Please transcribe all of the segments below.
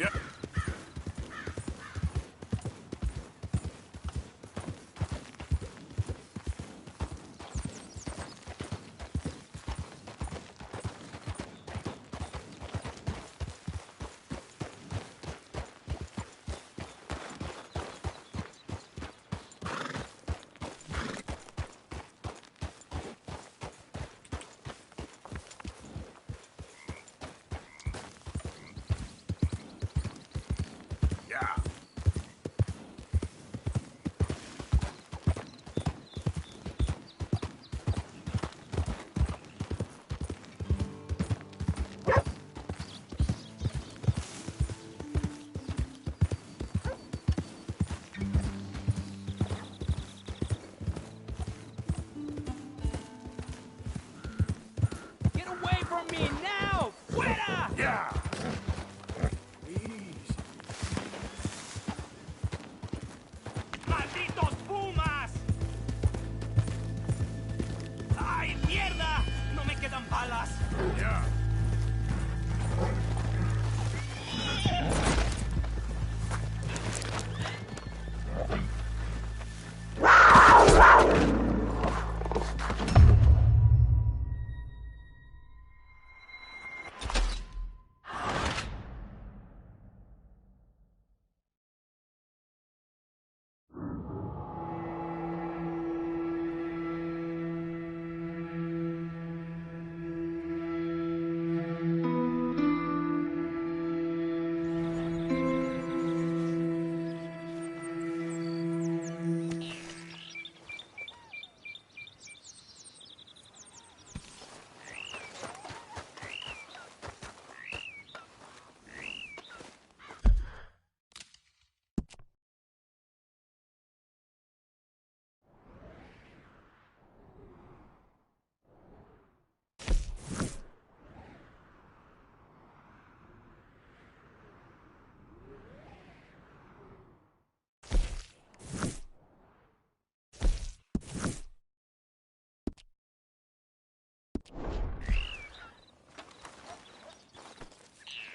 Yep. Me now! Fuera! Yeah! ¡Malditos pumas! ¡Ay, mierda! No me quedan balas. Yeah!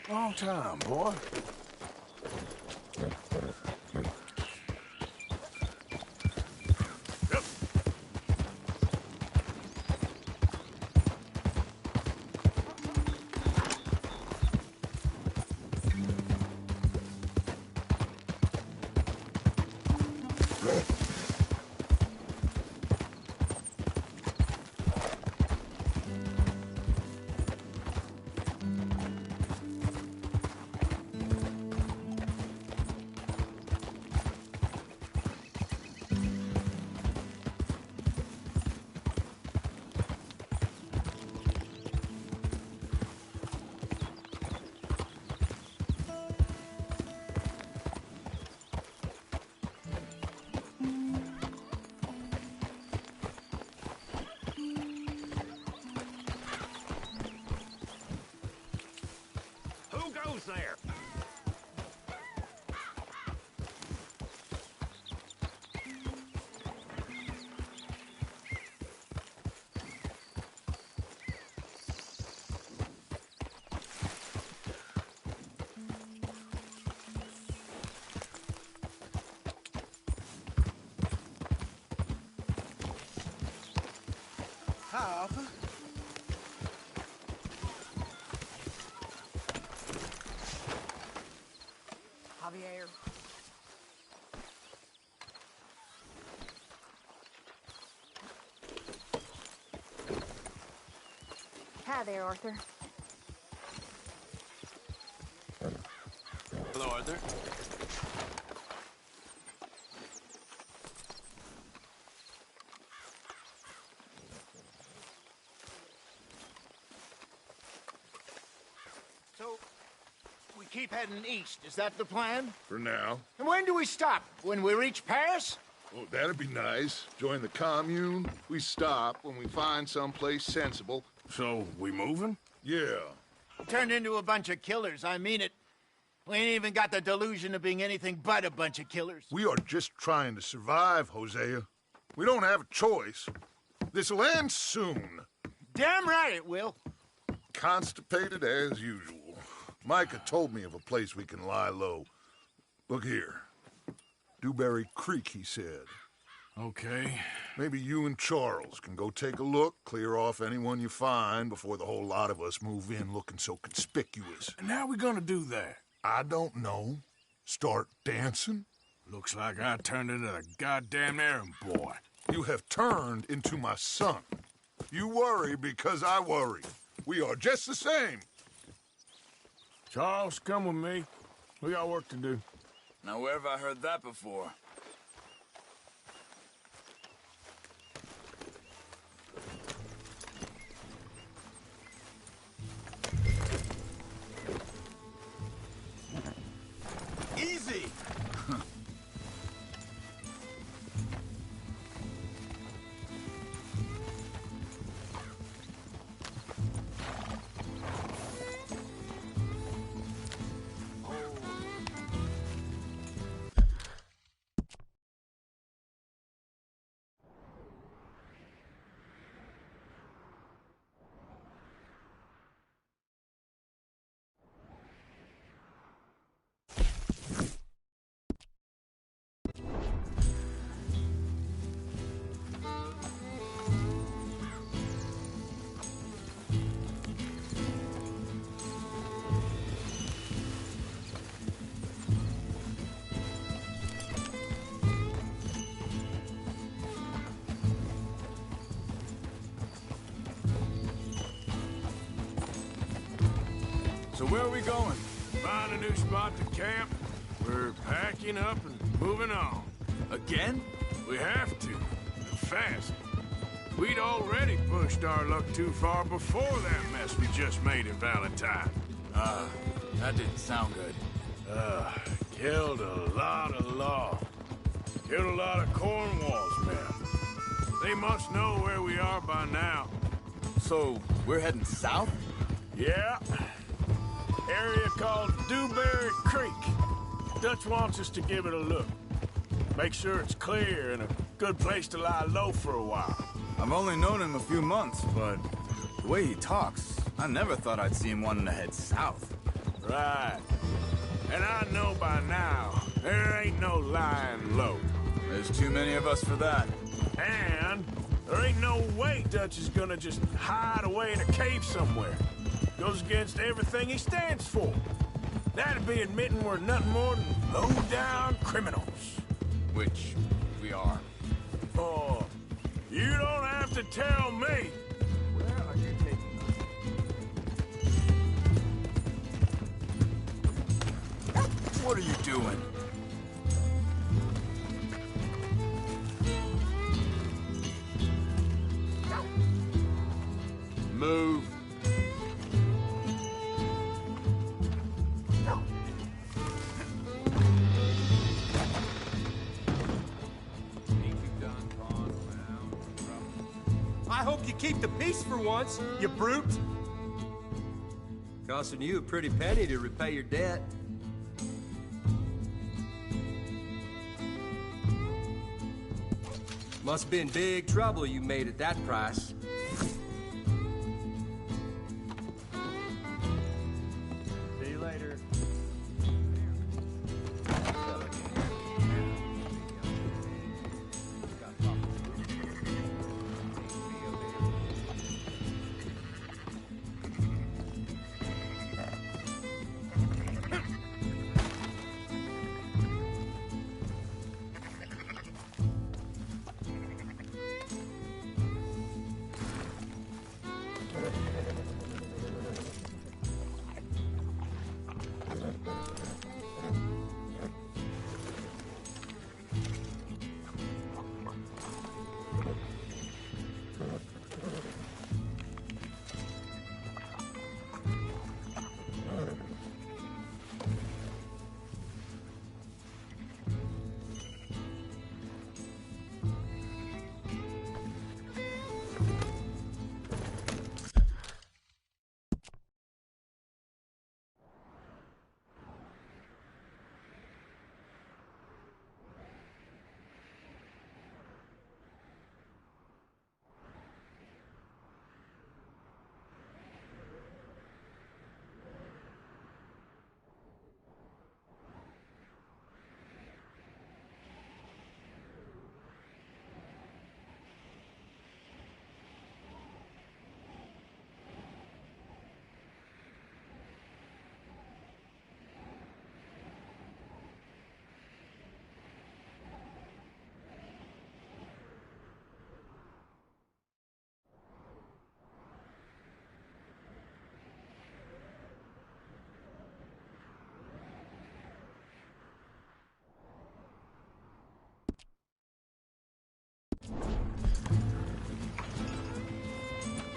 Long time, boy. Who goes there? Hi, Arthur. Javier. Hi there, Arthur. Hello, Arthur. So, we keep heading east. Is that the plan? For now. And when do we stop? When we reach Paris? Oh, that'd be nice. Join the commune. We stop when we find someplace sensible. So, we moving? Yeah. Turned into a bunch of killers, I mean it. We ain't even got the delusion of being anything but a bunch of killers. We are just trying to survive, Hosea. We don't have a choice. This'll end soon. Damn right it will. Constipated as usual. Micah told me of a place we can lie low. Look here. Dewberry Creek, he said. Okay. Maybe you and Charles can go take a look, clear off anyone you find before the whole lot of us move in looking so conspicuous. And how we gonna do that? I don't know. Start dancing? Looks like I turned into the goddamn errand boy. You have turned into my son. You worry because I worry. We are just the same. Charles, come with me. We got work to do. Now, where have I heard that before? Easy! So where are we going? Find a new spot to camp. We're packing up and moving on. Again? We have to. And fast. We'd already pushed our luck too far before that mess we just made in Valentine. That didn't sound good. Killed a lot of law. Killed a lot of Cornwall's men. They must know where we are by now. So, we're heading south? Yeah. Area called Dewberry Creek. Dutch wants us to give it a look. Make sure it's clear and a good place to lie low for a while. I've only known him a few months, but the way he talks, I never thought I'd see him wanting to head south. Right. And I know by now, there ain't no lying low. There's too many of us for that. And there ain't no way Dutch is gonna just hide away in a cave somewhere. Goes against everything he stands for. That'd be admitting we're nothing more than low-down criminals. Which we are. Oh, you don't have to tell me. Where are you taking us? What are you doing? Move. I hope you keep the peace for once, you brute. Costing you a pretty penny to repay your debt. Must be in big trouble you made at that price. See you later.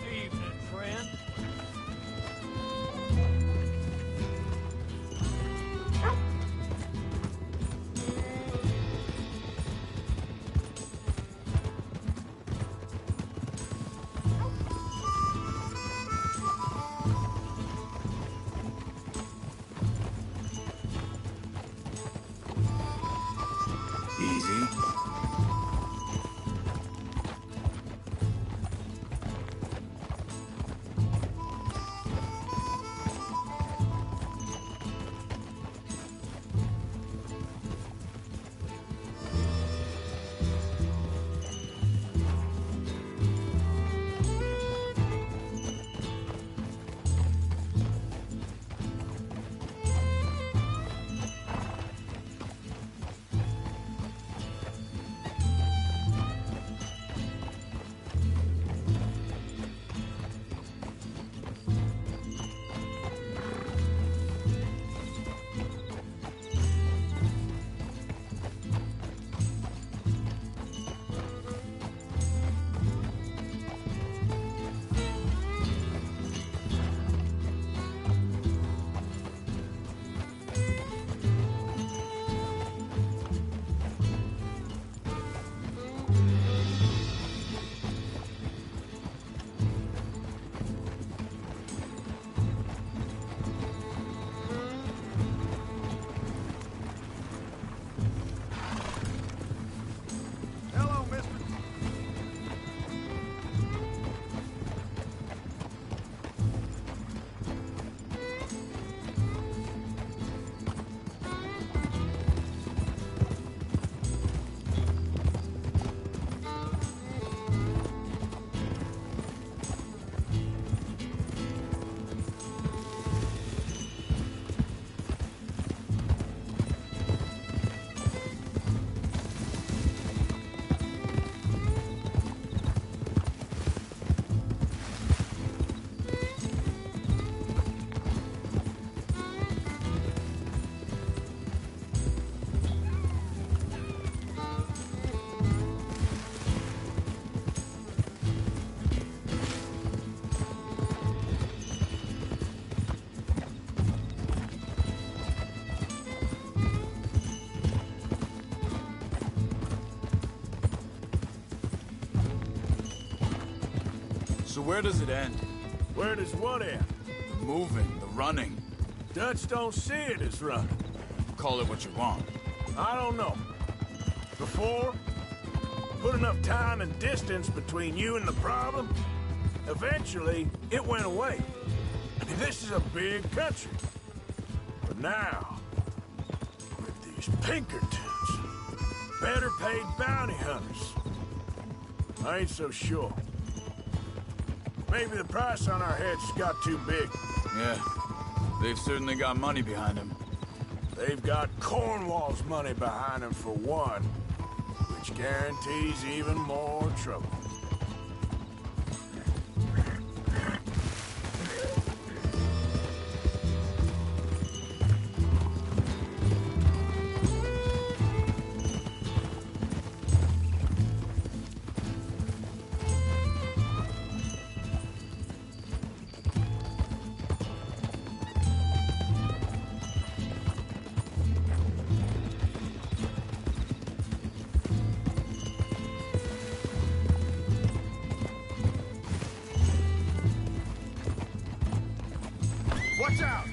Evening, friend. Easy. Hello, mister. So where does it end? Where does what end? The moving, the running. Dutch don't see it as running. Call it what you want. I don't know. Before, put enough time and distance between you and the problem, eventually it went away. This is a big country. But now, with these Pinkertons, better paid bounty hunters, I ain't so sure. Maybe the price on our heads got too big. Yeah, they've certainly got money behind them. They've got Cornwall's money behind them for one, which guarantees even more trouble. Watch out!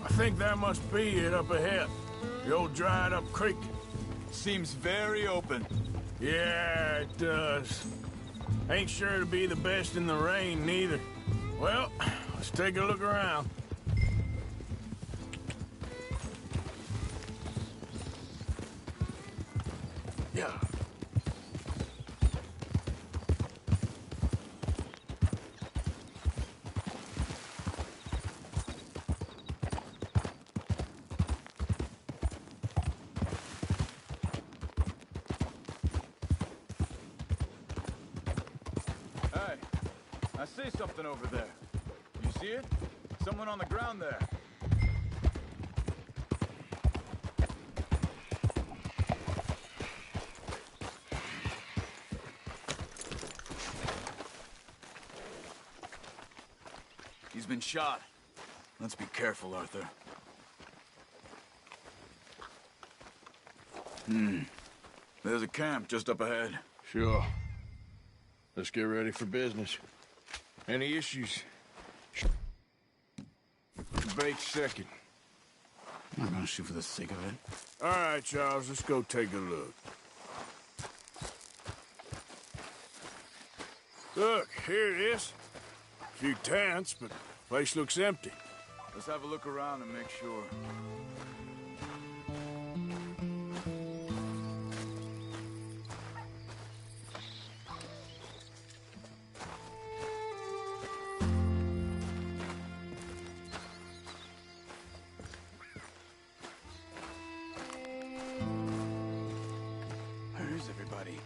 I think that must be it up ahead. The old dried up creek. Seems very open. Yeah, it does. Ain't sure to be the best in the rain, neither. Well, let's take a look around. Yeah. I see something over there. You see it? Someone on the ground there. He's been shot. Let's be careful, Arthur. There's a camp just up ahead. Sure. Let's get ready for business. Any issues? Debate second. I'm not gonna shoot for the sake of it. All right, Charles, let's go take a look. Look, here it is. A few tents, but the place looks empty. Let's have a look around and make sure. Where is everybody?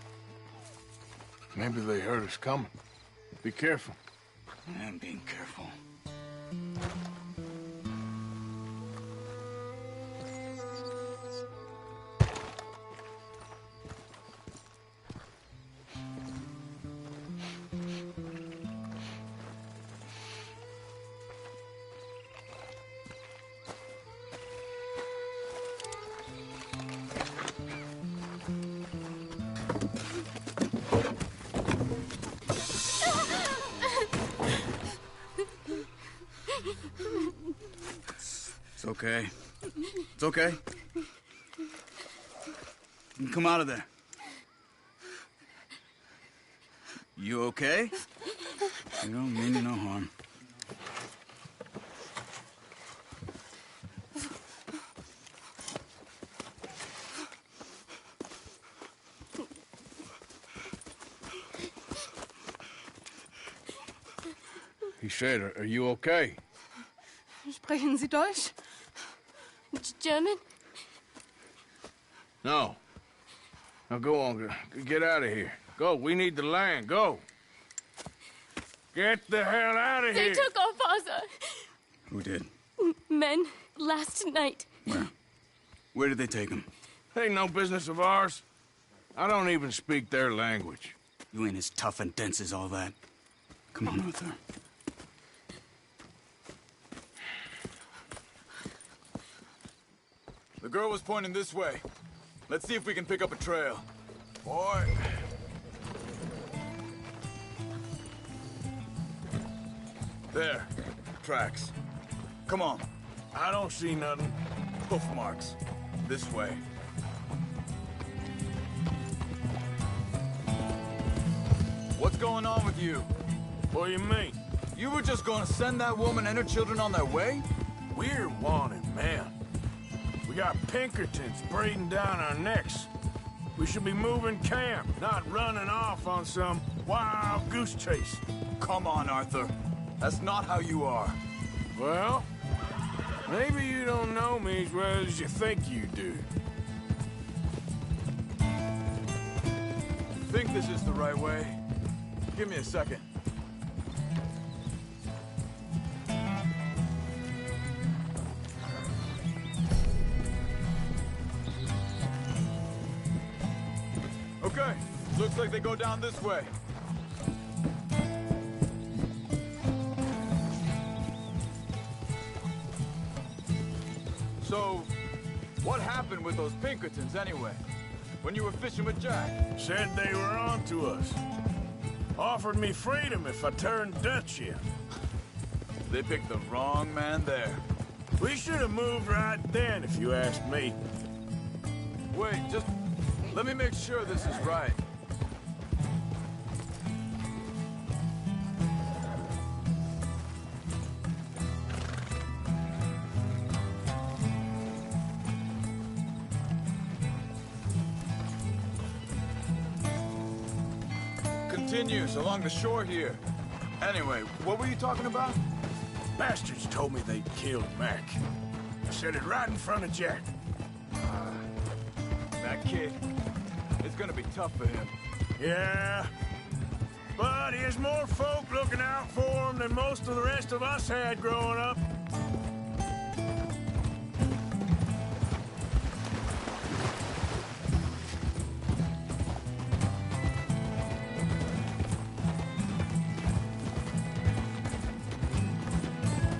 Maybe they heard us coming. Be careful. I'm being careful. It's okay. It's okay. You can come out of there. You okay? You don't mean you no harm. He said, are you okay? Sprechen Sie Deutsch? German? No. Now go on, get out of here. Go, we need the land, go. Get the hell out of They here. took our father. Who did? Men, last night. Where? Where did they take him? Ain't no business of ours. I don't even speak their language. You ain't as tough and dense as all that. Come on, Arthur. The girl was pointing this way. Let's see if we can pick up a trail. Boy. There. Tracks. Come on. I don't see nothing. Hoof marks. This way. What's going on with you? What do you mean? You were just gonna send that woman and her children on their way? We're wanted, man. We got Pinkertons breathing down our necks. We should be moving camp, not running off on some wild goose chase. Come on, Arthur. That's not how you are. Well, maybe you don't know me as well as you think you do. Think this is the right way? Give me a second. Okay, looks like they go down this way. So, what happened with those Pinkertons anyway? When you were fishing with Jack? Said they were on to us. Offered me freedom if I turned Dutch in. They picked the wrong man there. We should have moved right then, if you ask me. Wait, just let me make sure this is right. Continues along the shore here. Anyway, what were you talking about? Bastards told me they'd killed Mac. I said it right in front of Jack. That kid. It's gonna be tough for him. Yeah. But here's more folk looking out for him than most of the rest of us had growing up.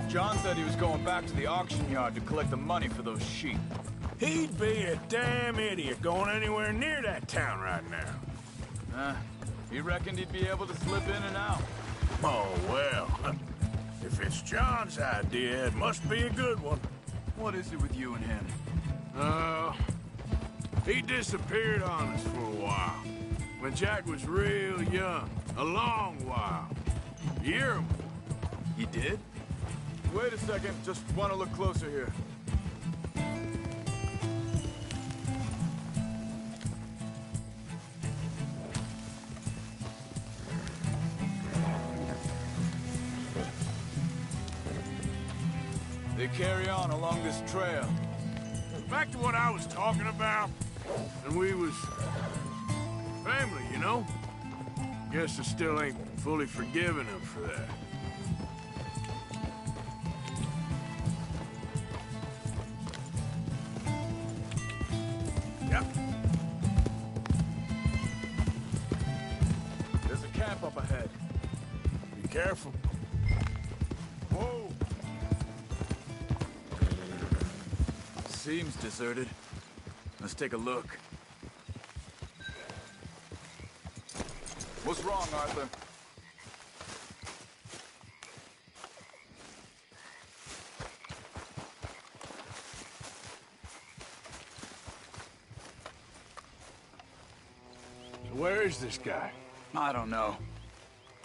John said he was going back to the auction yard to collect the money for those sheep. He'd be a damn idiot going anywhere near that town right now. He reckoned he'd be able to slip in and out. Oh, well. If it's John's idea, it must be a good one. What is it with you and him? He disappeared on us for a while. When Jack was real young. A long while. A year or more. He did? Wait a second, just want to look closer here. They carry on along this trail. Back to what I was talking about. And we was... family, you know? Guess I still ain't fully forgiven him for that. Yep. There's a camp up ahead. Be careful. Whoa! Seems deserted. Let's take a look. What's wrong, Arthur? So where is this guy? I don't know.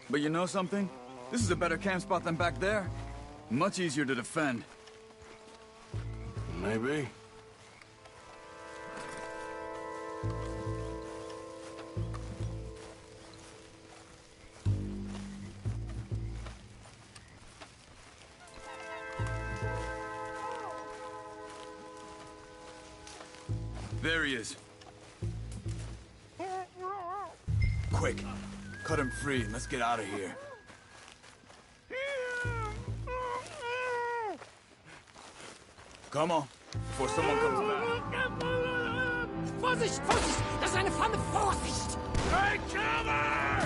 But you know something? This is a better camp spot than back there. Much easier to defend. Maybe. There he is. Quick, cut him free and let's get out of here. Come on, before someone comes back. Vorsicht, Vorsicht! Das ist eine Falle! Vorsicht! Take cover!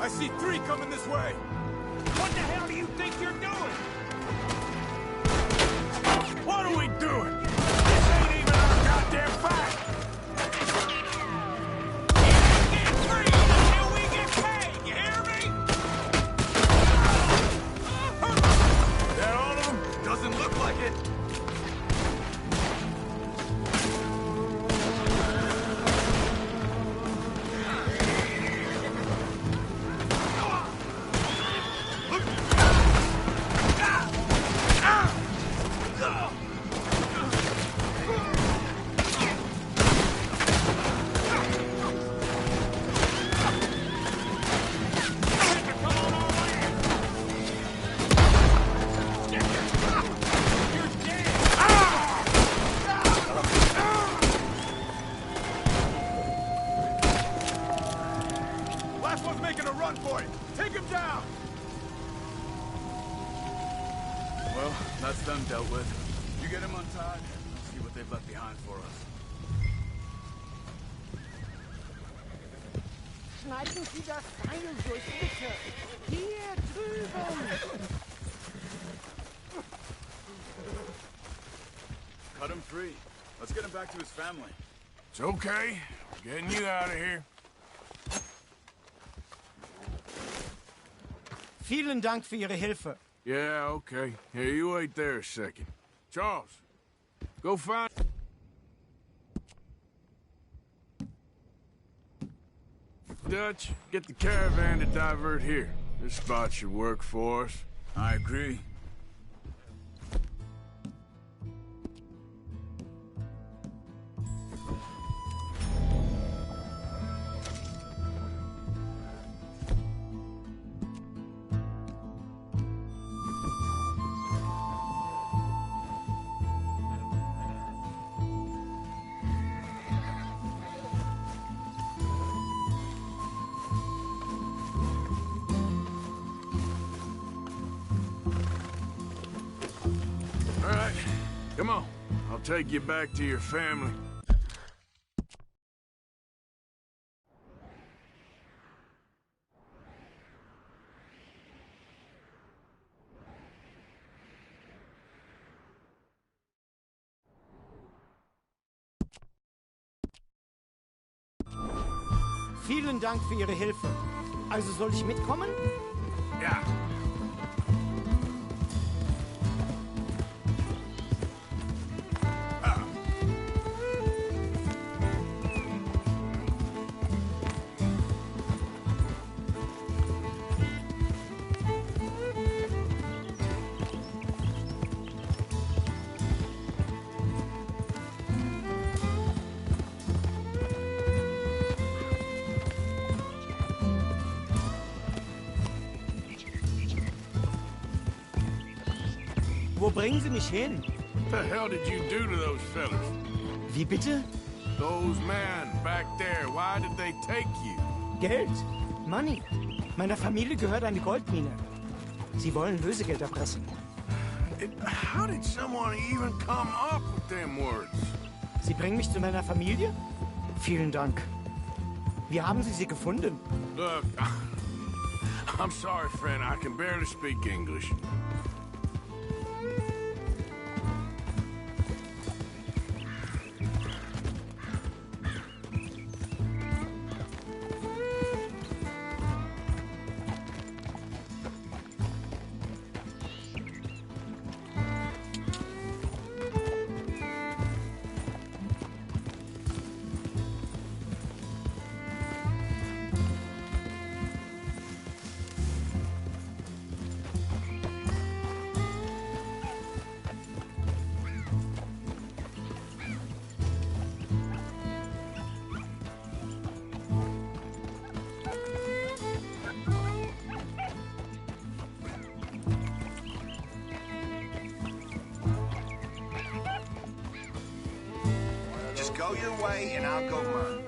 I see 3 coming this way. What the hell do you think you're doing? What are we doing? This ain't even our goddamn fight! Get free until we get paid, you hear me? That all of them? Doesn't look like it. Last one's making a run for it! Take him down! Well, that's them dealt with. You get him untied, let's see what they've left behind for us. Schneiden Sie das Seil durch, bitte. Hier drüben. Cut him free. Let's get him back to his family. It's okay. We're getting you out of here. Vielen Dank für Ihre Hilfe. Yeah, okay. Here, you wait there a second. Charles, go find... Dutch, get the caravan to divert here. This spot should work for us. I agree. Come on, I'll take you back to your family. Vielen Dank für Ihre Hilfe. Also soll ich mitkommen? Ja. Wo bringen Sie mich hin? What the hell did you do to those fellas? Wie bitte? Those men back there, why did they take you? Geld. Money. Meiner Familie gehört eine Goldmine. Sie wollen Lösegeld erpressen. How did someone even come up with them words? Sie bringen mich zu meiner Familie? Vielen Dank. Wie haben Sie sie gefunden? Look, I'm sorry, friend. I can barely speak English. Go your way, and I'll go mine.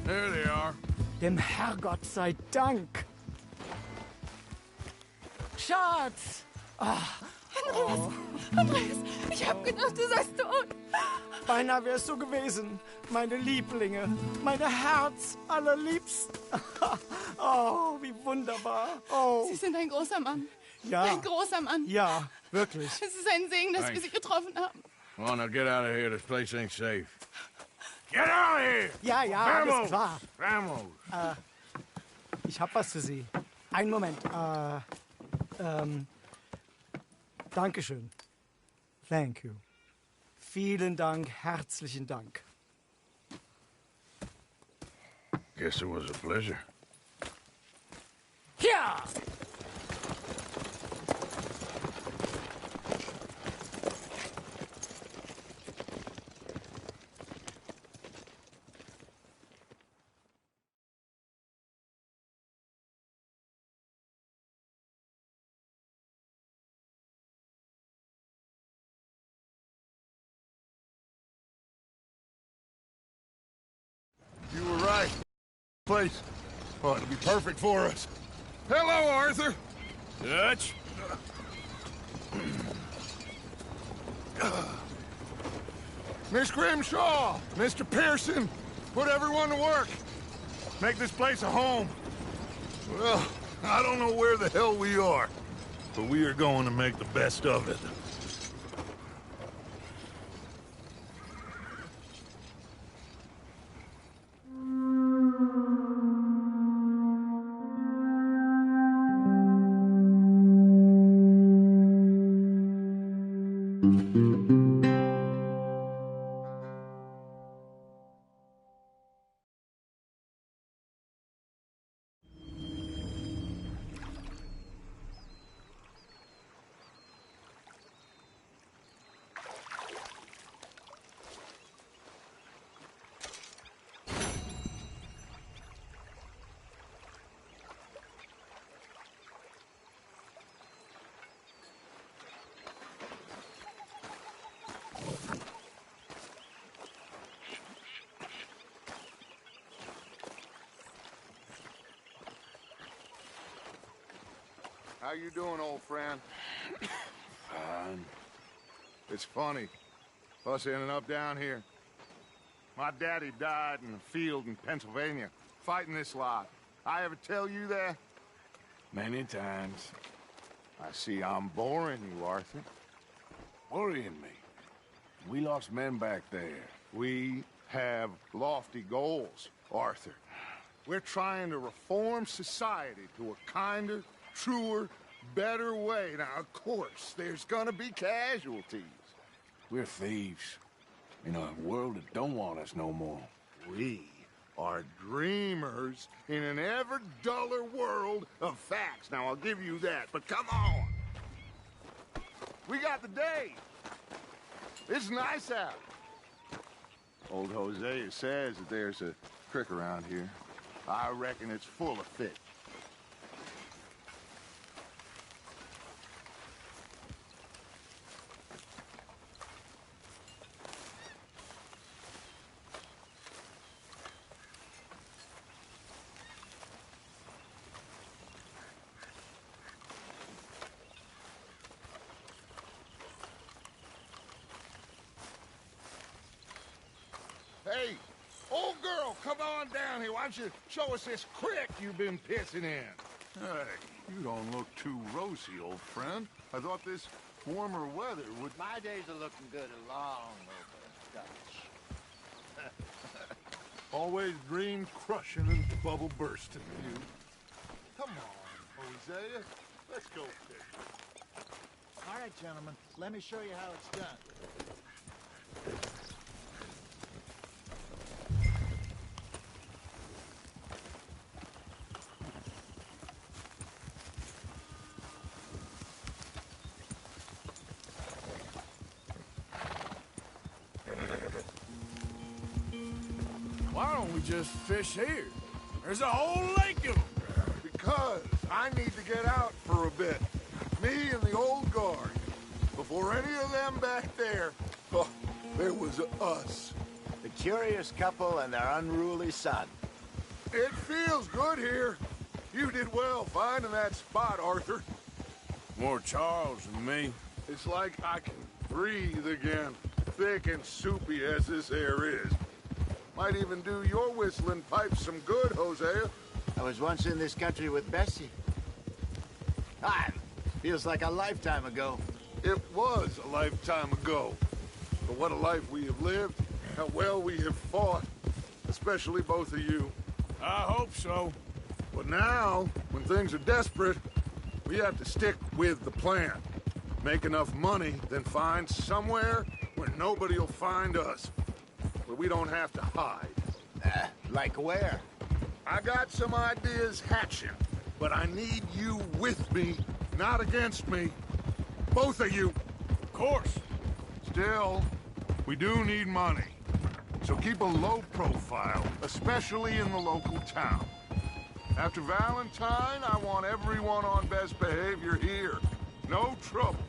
There they are. Dem Herrgott sei Dank. Schatz! Andreas, ich hab gedacht, du seist tot. Beinahe wärst du gewesen. Meine Lieblinge. Meine Herz allerliebsten. Oh, wie wunderbar. Oh. Sie sind ein großer Mann. Ja. Ein großer Mann. Ja, wirklich. Es ist ein Segen, dass wir Sie getroffen haben. Come on, now get out of here. This place ain't safe. Get out of here! Ja, ja, alles klar. Vamos! Ich hab was für Sie. Einen Moment. Dankeschön. Thank you. Vielen Dank, herzlichen Dank. Guess it was a pleasure. Ja! You were right. Place ought to be perfect for us. Hello, Arthur. Dutch? Miss Grimshaw, Mr. Pearson, put everyone to work. Make this place a home. Well, I don't know where the hell we are, but we are going to make the best of it. How you doing, old friend? Fine. It's funny, us ending up down here. My daddy died in a field in Pennsylvania, fighting this lot. I ever tell you that? Many times. I see I'm boring you, Arthur. Worrying me. We lost men back there. We have lofty goals, Arthur. We're trying to reform society to a kinder, truer, better way. Now, of course, there's gonna be casualties. We're thieves. In a world that don't want us no more. We are dreamers in an ever duller world of facts. Now, I'll give you that, but come on. We got the day. It's nice out. Old Hosea says that there's a creek around here. I reckon it's full of fish. Hey, old girl, come on down here. Why don't you show us this creek you've been pissing in? Hey, you don't look too rosy, old friend. I thought this warmer weather would... My days are looking good along over Dutch. Always dream crushing and bubble bursting, you. Come on, Hosea. Let's go fishing. All right, gentlemen, let me show you how it's done. Why don't we just fish here? There's a whole lake of them. Because I need to get out for a bit. Me and the old guard. Before any of them back there, oh, there was us. The curious couple and their unruly son. It feels good here. You did well finding that spot, Arthur. More Charles than me. It's like I can breathe again, thick and soupy as this air is. Might even do your whistling pipes some good, Hosea. I was once in this country with Bessie. Feels like a lifetime ago. It was a lifetime ago. for what a life we have lived, how well we have fought, especially both of you. I hope so. But now, when things are desperate, we have to stick with the plan. Make enough money, then find somewhere where nobody will find us. Where we don't have to hide. Like where? I got some ideas hatching, but I need you with me, not against me. Both of you. Of course. Still, we do need money. So keep a low profile, especially in the local town. After Valentine, I want everyone on best behavior here. No trouble.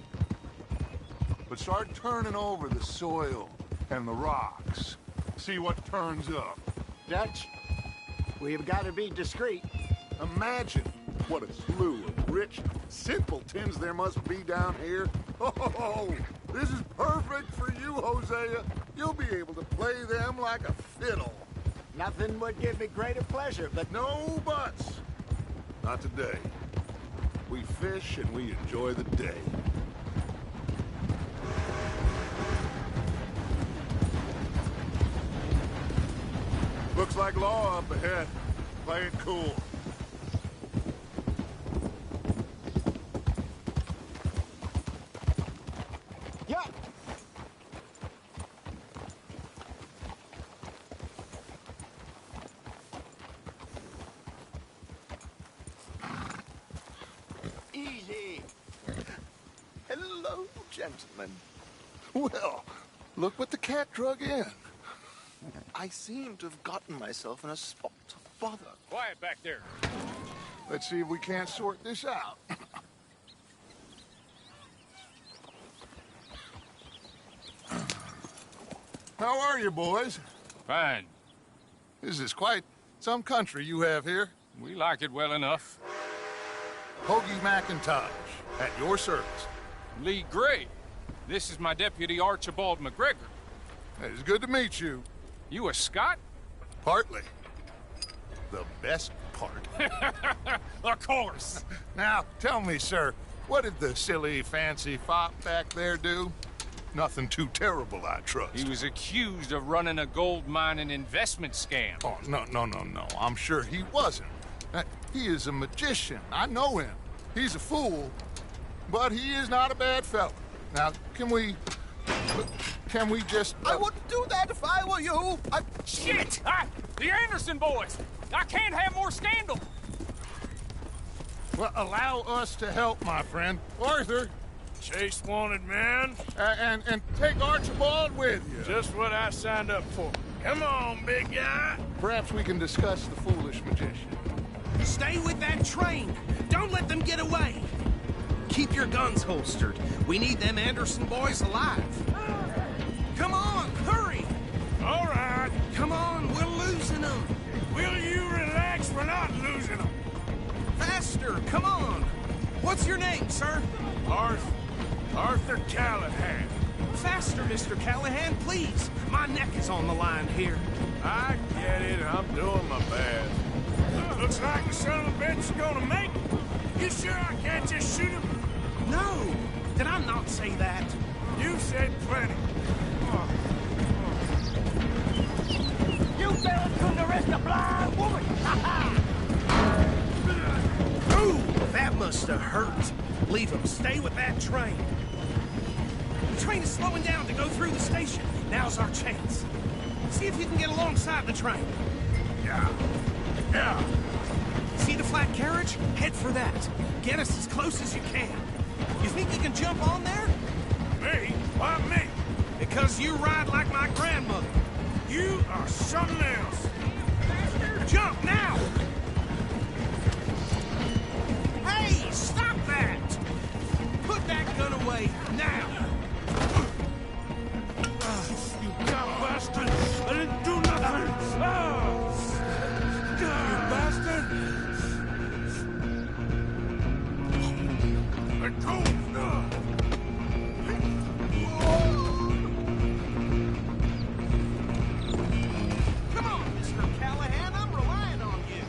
But start turning over the soil and the rocks. See what turns up. Dutch, we've got to be discreet. Imagine what a slew of rich simpletons there must be down here. Oh, this is perfect for you, Hosea. You'll be able to play them like a fiddle. Nothing would give me greater pleasure, but No buts. Not today. We fish and we enjoy the day. Looks like law up ahead. Play it cool. yeah. Easy. Hello, gentlemen. Well, look what the cat drug in. I seem to have gotten myself in a spot to bother. Quiet back there. Let's see if we can't sort this out. How are you, boys? Fine. This is quite some country you have here. We like it well enough. Hoagie McIntosh, at your service. Lee Gray. This is my deputy Archibald McGregor. It's good to meet you. You a Scot? Partly. The best part. Of course. Now, tell me, sir, what did the silly, fancy fop back there do? Nothing too terrible, I trust. He was accused of running a gold mining investment scam. Oh, no. I'm sure he wasn't. He is a magician. I know him. He's a fool, but he is not a bad fellow. Now, can we just... I wouldn't do that if I were you. Shit! The Anderson boys! I can't have more scandal! Well, allow us to help, my friend. Arthur, Chase wanted man. and take Archibald with you. Just what I signed up for. Come on, big guy. Perhaps we can discuss the foolish magician. Stay with that train. Don't let them get away. Keep your guns holstered. We need them Anderson boys alive. Come on, hurry. All right. Come on, we're losing them. Will you relax? We're not losing them. Faster, come on. What's your name, sir? Arthur Callahan. Faster, Mr. Callahan, please. My neck is on the line here. I get it. I'm doing my best. Looks like the son of a bitch is gonna make it. You sure I can't just shoot him? No, did I not say that? You said plenty. You fellas couldn't arrest a blind woman! Ooh, that must have hurt. Leave them. Stay with that train. The train is slowing down to go through the station. Now's our chance. See if you can get alongside the train. Yeah. See the flat carriage? Head for that. Get us as close as you can. You think you can jump on there? Me? Why me? Because you ride like my grandmother. You are something else. Jump now! Hey, stop that! Put that gun away now! You dumb bastard! I didn't do nothing! You bastard! Let go! Come on, Mr. Callahan, I'm relying on you.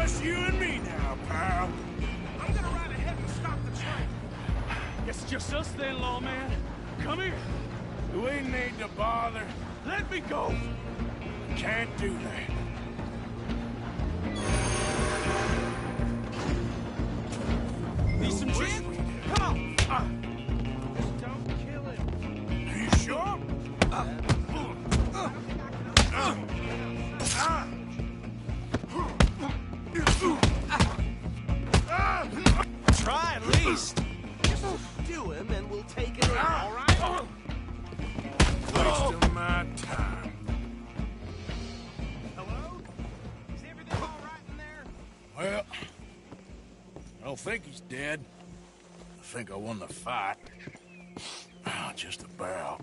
Just you and me now, pal. I'm gonna ride ahead and stop the train. Guess it's just us then, lawman. Come here. Do we need to bother? Let me go. Can't do that. Need some gin? Come on. Don't kill him. Are you sure? Try at least. Just do him and we'll take it in, all right? Wasting my time. Hello? Is everything all right in there? Well, I don't think he's dead. I think I won the fight. Oh, just about.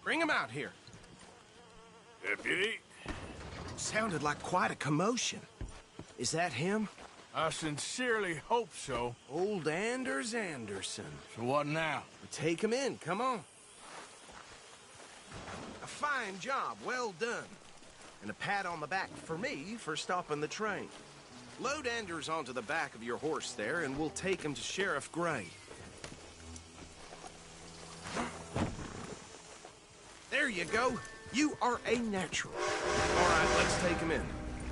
Bring him out here. Deputy, Sounded like quite a commotion. Is that him? I sincerely hope so. Old Anders Anderson. So what now? Take him in, come on. A fine job, well done. And a pat on the back for me for stopping the train. Load Anders onto the back of your horse there, and we'll take him to Sheriff Gray. There you go. You are a natural. All right, let's take him in.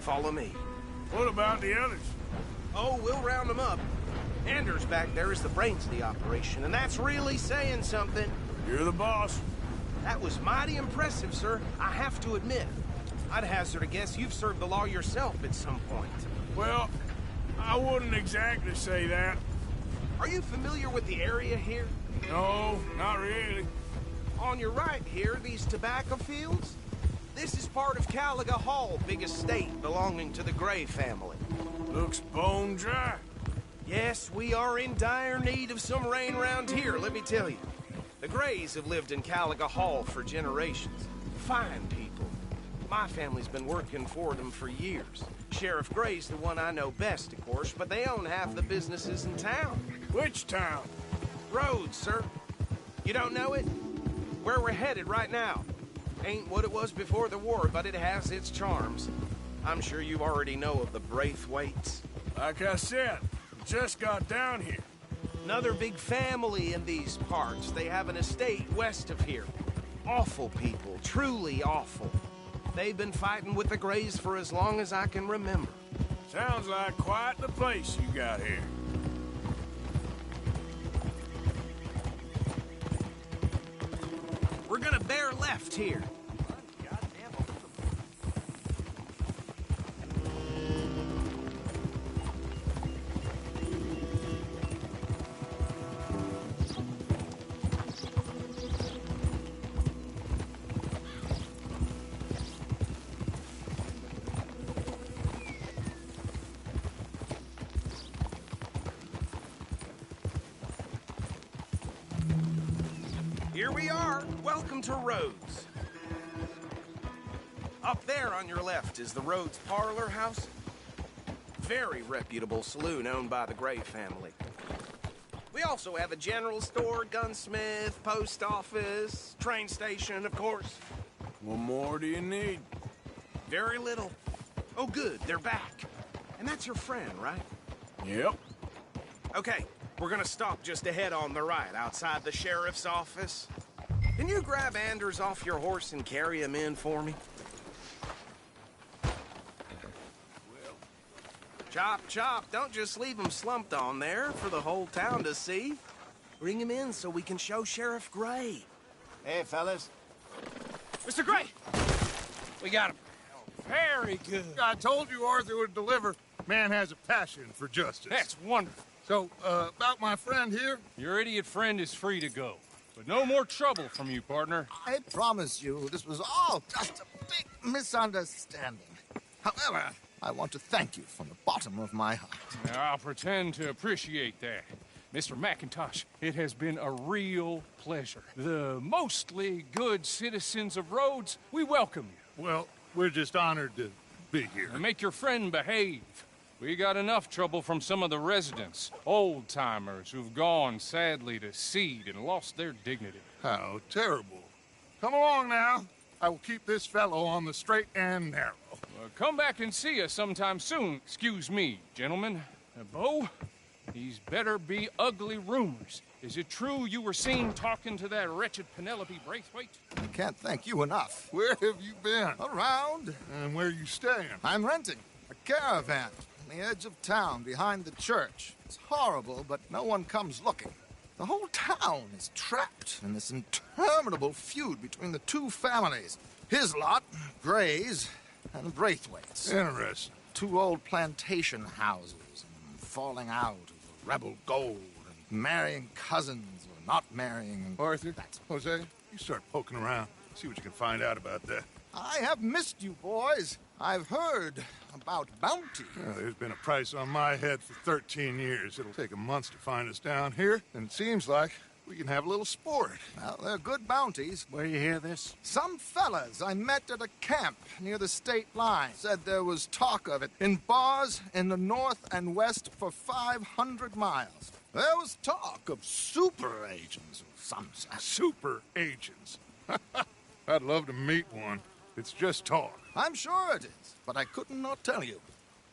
Follow me. What about the others? Oh, we'll round them up. Anders back there is the brains of the operation, and that's really saying something. You're the boss. That was mighty impressive, sir. I have to admit. I'd hazard a guess you've served the law yourself at some point. Well, I wouldn't exactly say that. Are you familiar with the area here? No, not really. On your right here, these tobacco fields? This is part of Caliga Hall, big estate belonging to the Gray family. Looks bone dry. Yes, we are in dire need of some rain around here, let me tell you. The Grays have lived in Caliga Hall for generations. Fine people. My family's been working for them for years. Sheriff Gray's the one I know best, of course, but they own half the businesses in town. Which town? Rhodes, sir. You don't know it? Where we're headed right now. Ain't what it was before the war, but it has its charms. I'm sure you already know of the Braithwaites. Like I said, just got down here. Another big family in these parts. They have an estate west of here. Awful people, truly awful. They've been fighting with the Grays for as long as I can remember. Sounds like quite the place you got here. We're gonna bear left here. Here we are. Welcome to Rhodes. Up there on your left is the Rhodes Parlor House. Very reputable saloon owned by the Gray family. We also have a general store, gunsmith, post office, train station, of course. What more do you need? Very little. Oh, good, they're back. And that's your friend, right? Yep. Okay, we're gonna stop just ahead on the right, outside the sheriff's office. Can you grab Anders off your horse and carry him in for me? Chop, chop. Don't just leave him slumped on there for the whole town to see. Bring him in so we can show Sheriff Gray. Hey, fellas. Mr. Gray! We got him. Very good. I told you Arthur would deliver. Man has a passion for justice. That's wonderful. So, about my friend here? Your idiot friend is free to go. But no more trouble from you, partner. I promise you, this was all just a big misunderstanding. However, I want to thank you from the bottom of my heart. I'll pretend to appreciate that. Mr. McIntosh, it has been a real pleasure. The mostly good citizens of Rhodes, we welcome you. Well, we're just honored to be here. And make your friend behave. We got enough trouble from some of the residents, old-timers who've gone, sadly, to seed and lost their dignity. How terrible. Come along now. I will keep this fellow on the straight and narrow. Come back and see us sometime soon. Excuse me, gentlemen. Bo, these better be ugly rumors. Is it true you were seen talking to that wretched Penelope Braithwaite? I can't thank you enough. Where have you been? Around. And where are you staying? I'm renting a caravan on the edge of town behind the church. It's horrible, but no one comes looking. The whole town is trapped in this interminable feud between the two families. His lot, Gray's, and Braithwaite's. Interesting. Two old plantation houses, and falling out of rebel gold, and marrying cousins or not marrying. And Arthur, Jose, you start poking around. See what you can find out about that. I have missed you, boys. I've heard about bounty. Well, there's been a price on my head for 13 years. It'll take a month to find us down here, and it seems like we can have a little sport. Well, they're good bounties. Where you hear this? Some fellas I met at a camp near the state line said there was talk of it in bars in the north and west for 500 miles. There was talk of super agents of some sort. Super agents. I'd love to meet one. It's just talk. I'm sure it is, but I couldn't not tell you.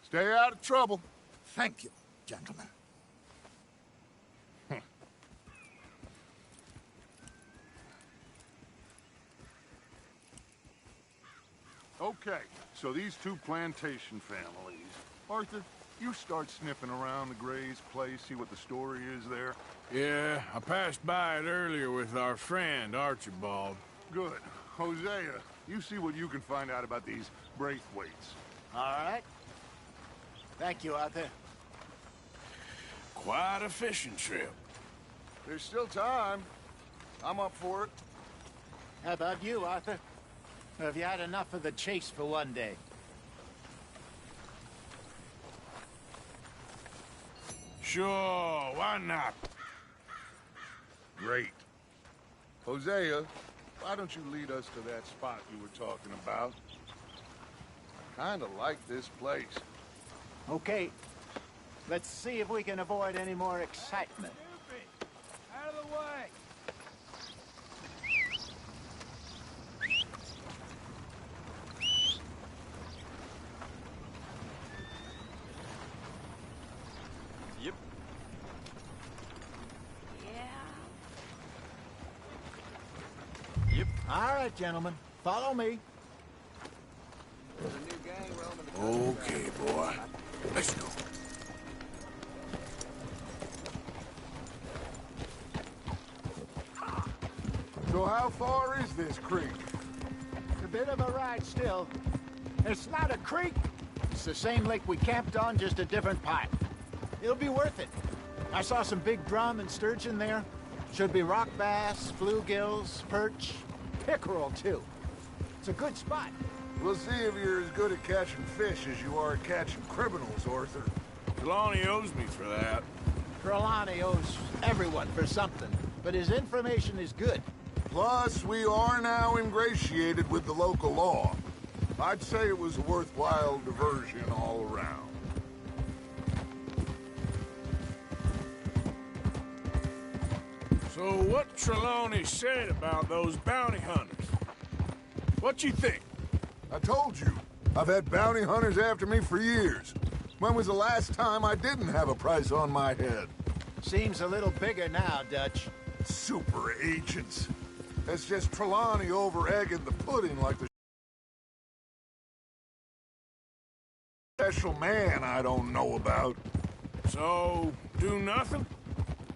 Stay out of trouble. Thank you, gentlemen. Okay, so these two plantation families. Arthur, you start sniffing around the Gray's place, see what the story is there. Yeah, I passed by it earlier with our friend, Archibald. Good. Hosea, you see what you can find out about these Braithwaites. All right. Thank you, Arthur. Quite a fishing trip. There's still time. I'm up for it. How about you, Arthur? Or have you had enough of the chase for one day? Sure, why not? Great. Hosea, why don't you lead us to that spot you were talking about? I kind of like this place. Okay. Let's see if we can avoid any more excitement. Out of the way! Yep. Yep. All right, gentlemen. Follow me. Okay, boy. Let's go. So how far is this creek? A bit of a ride still. It's not a creek. It's the same lake we camped on, just a different pipe. It'll be worth it. I saw some big drum and sturgeon there. Should be rock bass, bluegills, perch, pickerel, too. It's a good spot. We'll see if you're as good at catching fish as you are at catching criminals, Arthur. Trelawney owes me for that. Trelawney owes everyone for something, but his information is good. Plus, we are now ingratiated with the local law. I'd say it was a worthwhile diversion all around. So what Trelawney said about those bounty hunters? What you think? I told you, I've had bounty hunters after me for years. When was the last time I didn't have a price on my head? Seems a little bigger now, Dutch. Super agents. That's just Trelawney over-egging the pudding like the special man I don't know about. So, do nothing?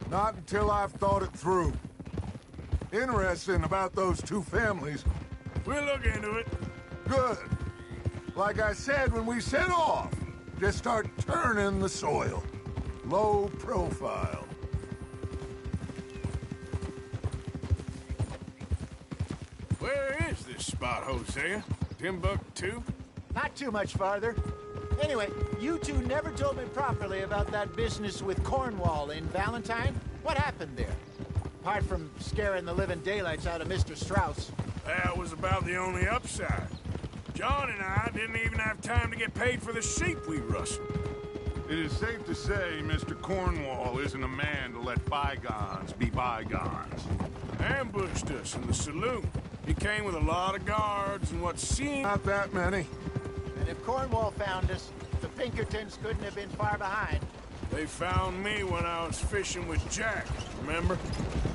Not until I've thought it through. Interesting about those two families. We'll look into it. Good. Like I said when we set off, just start turning the soil. Low profile. Where is this spot, Hosea? Timbuktu? Not too much farther. Anyway, you two never told me properly about that business with Cornwall in Valentine. What happened there? Apart from scaring the living daylights out of Mr. Strauss. That was about the only upside. John and I didn't even have time to get paid for the sheep we rustled. It is safe to say Mr. Cornwall isn't a man to let bygones be bygones. Ambushed us in the saloon. He came with a lot of guards and what seemed... Not that many. And if Cornwall found us, the Pinkertons couldn't have been far behind. They found me when I was fishing with Jack, remember?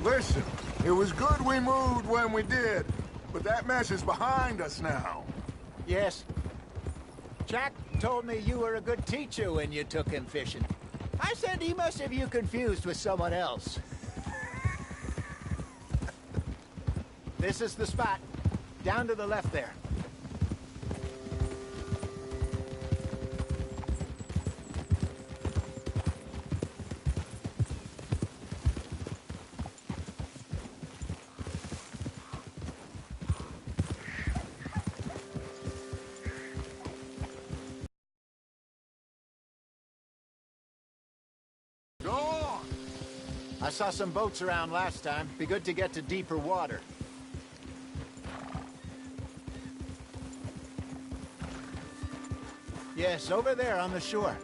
Listen, it was good we moved when we did, but that mess is behind us now. Yes. Jack told me you were a good teacher when you took him fishing. I said he must have you confused with someone else. This is the spot. Down to the left there. Go on! I saw some boats around last time. Be good to get to deeper water. Yes, over there on the shore.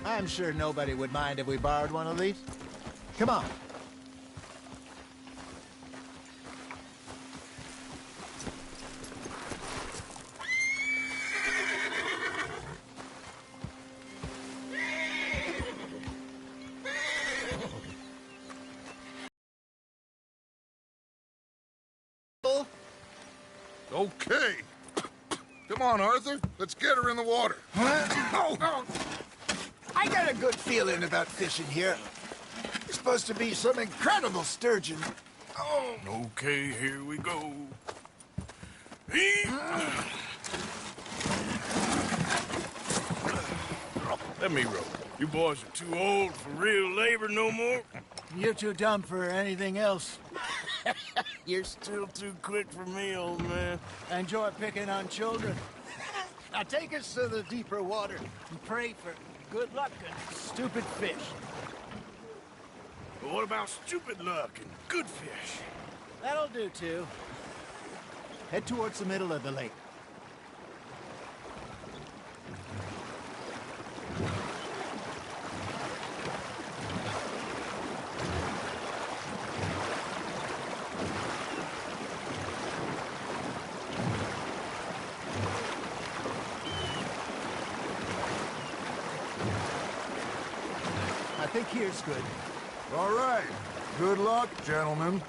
I'm sure nobody would mind if we borrowed one of these. Come on. Okay. Come on, Arthur. Let's get her in the water. Oh. I got a good feeling about fishing here. It's supposed to be some incredible sturgeon. Oh. Okay, here we go. Let me row. You boys are too old for real labor no more. You're too dumb for anything else. You're still too quick for me, old man. Enjoy picking on children. Now take us to the deeper water and pray for good luck and stupid fish. But what about stupid luck and good fish? That'll do, too. Head towards the middle of the lake. I think here's good. All right. Good luck, gentlemen.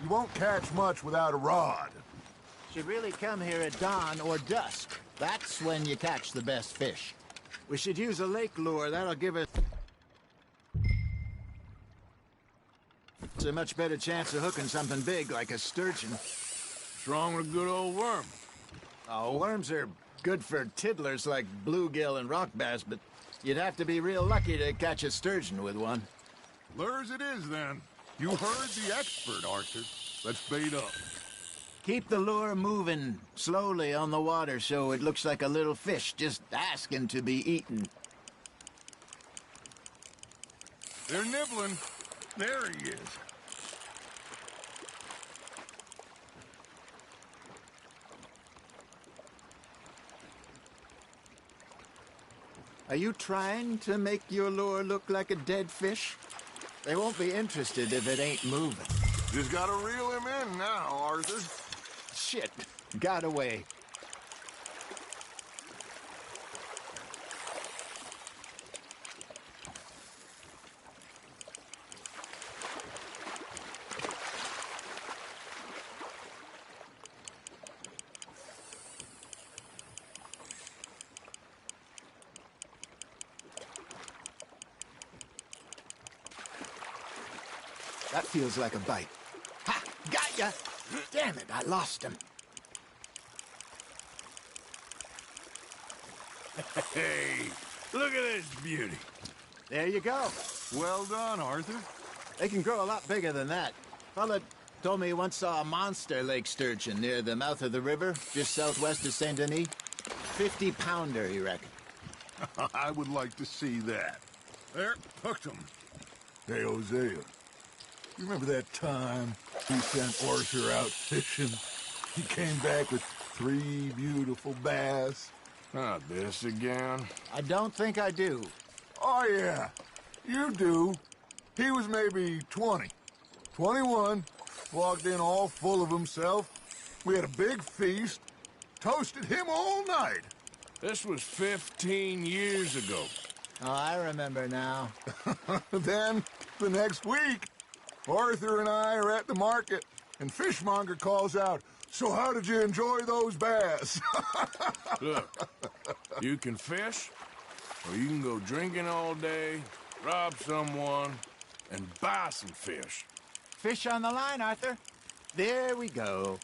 You won't catch much without a rod. Should really come here at dawn or dusk. That's when you catch the best fish. We should use a lake lure. That'll give us a much better chance of hooking something big like a sturgeon. What's wrong with a good old worm? Oh, worms are good for tiddlers like bluegill and rock bass, but you'd have to be real lucky to catch a sturgeon with one. Lures it is, then. You heard the expert, Arthur. Let's bait up. Keep the lure moving slowly on the water so it looks like a little fish just asking to be eaten. They're nibbling. There he is. Are you trying to make your lure look like a dead fish? They won't be interested if it ain't moving. Just gotta reel him in now, Arthur. Shit, got away. That feels like a bite. Ha! Got ya! Damn it, I lost him. Hey, look at this beauty. There you go. Well done, Arthur. They can grow a lot bigger than that. Fella told me he once saw a monster lake sturgeon near the mouth of the river, just southwest of Saint-Denis. 50-pounder, he reckoned. I would like to see that. There, hooked him. Hey, Hosea. You remember that time we sent Arthur out fishing? He came back with 3 beautiful bass. Not this again. I don't think I do. Oh, yeah. You do. He was maybe 20. 21. Walked in all full of himself. We had a big feast. Toasted him all night. This was 15 years ago. Oh, I remember now. Then, the next week, Arthur and I are at the market, and Fishmonger calls out, "So how did you enjoy those bass?" Look, you can fish, or you can go drinking all day, rob someone, and buy some fish. Fish on the line, Arthur. There we go.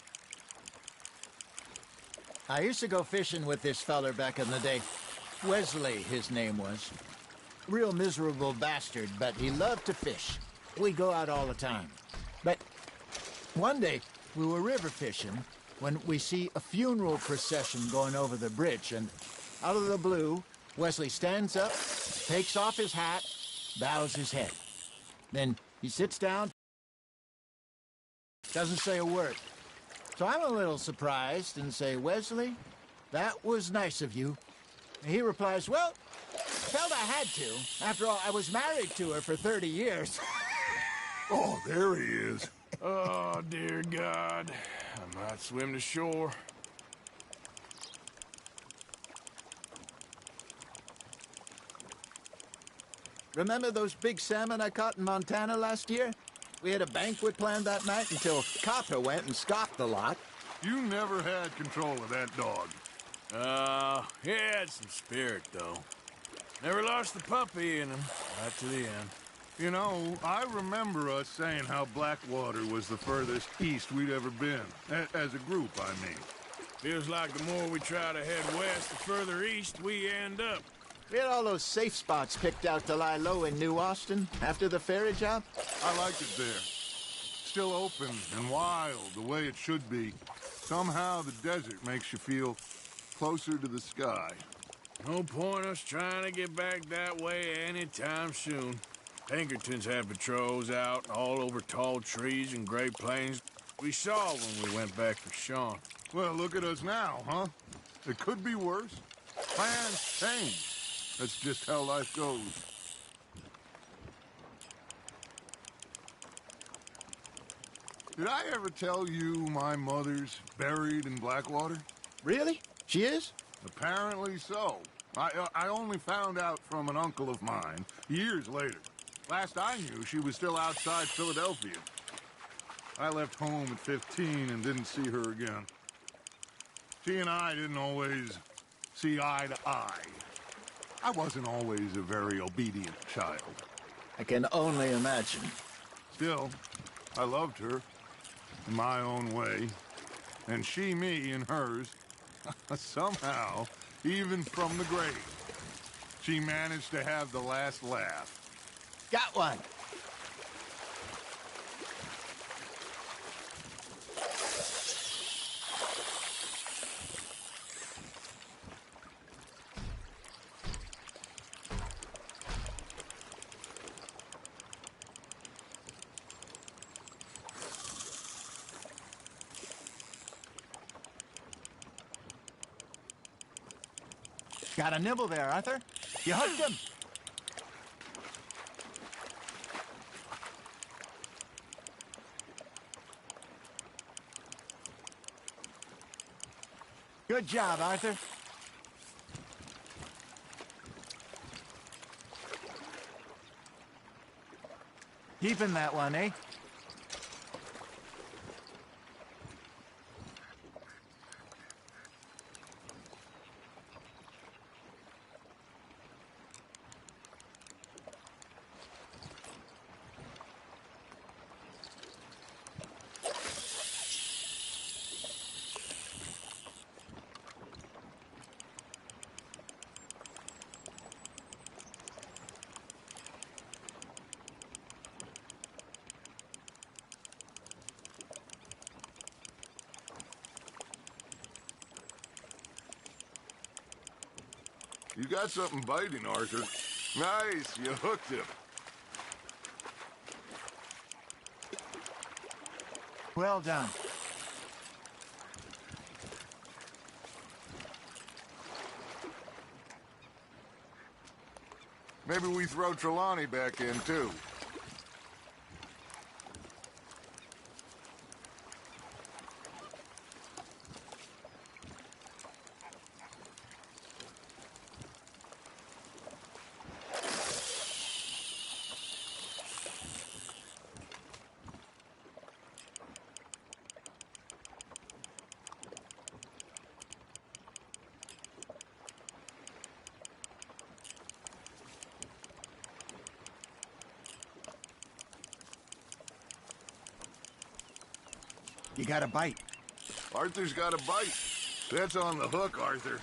I used to go fishing with this feller back in the day. Wesley, his name was. Real miserable bastard, but he loved to fish. We'd go out all the time. But one day, we were river fishing when we see a funeral procession going over the bridge, and out of the blue, Wesley stands up, takes off his hat, bows his head. Then he sits down, doesn't say a word. So I'm a little surprised and say, "Wesley, that was nice of you." And he replies, "Well, felt I had to. After all, I was married to her for 30 years. Oh, there he is. Oh, dear God. I might swim to shore. Remember those big salmon I caught in Montana last year? We had a banquet planned that night until Copper went and scoffed the lot. You never had control of that dog. He had some spirit, though. Never lost the puppy in him, right to the end. You know, I remember us saying how Blackwater was the furthest east we'd ever been. As a group, I mean. Feels like the more we try to head west, the further east we end up. We had all those safe spots picked out to lie low in New Austin after the ferry job. I liked it there. Still open and wild, the way it should be. Somehow the desert makes you feel closer to the sky. No point us trying to get back that way anytime soon. Pinkertons had patrols out all over tall trees and Great Plains. We saw when we went back for Sean. Well, look at us now, huh? It could be worse. Plans change. That's just how life goes. Did I ever tell you my mother's buried in Blackwater? Really? She is? Apparently so. I only found out from an uncle of mine years later. Last I knew, she was still outside Philadelphia. I left home at 15 and didn't see her again. She and I didn't always see eye to eye. I wasn't always a very obedient child. I can only imagine. Still, I loved her in my own way, and she me in hers. Somehow, even from the grave, she managed to have the last laugh. Got one. Got a nibble there, Arthur. You hooked him. Good job, Arthur. Keeping that one, eh? You got something biting, Arthur. Nice, you hooked him. Well done. Maybe we throw Trelawney back in, too. You got a bite. Arthur's got a bite. That's on the hook, Arthur.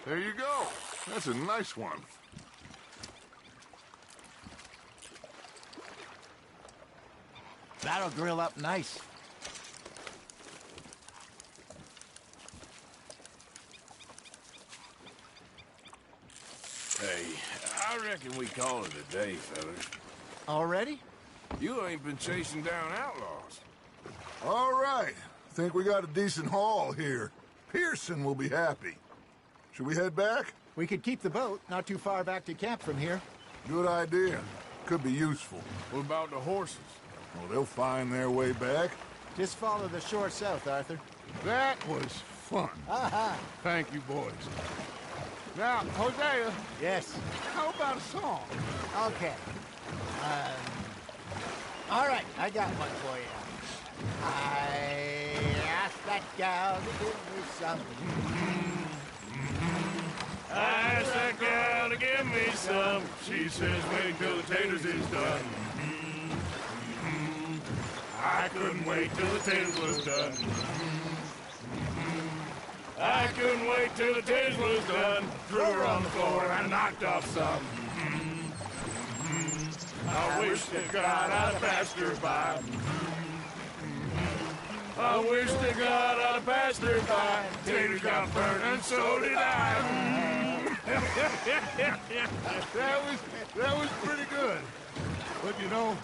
There you go. That's a nice one. That'll grill up nice. Hey, I reckon we call it a day, fellas. Already? You ain't been chasing down outlaws. All right. Think we got a decent haul here. Pearson will be happy. Should we head back? We could keep the boat not too far back to camp from here. Good idea. Could be useful. What about the horses? Well, they'll find their way back. Just follow the shore south, Arthur. That was fun. Aha! Thank you, boys. Now, Hosea, Yes. how about a song? Okay. All right, I got one for you. I asked that gal to give me some. I asked that gal to give me some. She says wait till the taters is done. I couldn't wait till the taters was done. I couldn't wait till the taters was done. Threw her on the floor and I knocked off some. I wish to God I'd passed her by. I wish to God I'd passed her by. Taters got burned and so did I. That was pretty good. But you know,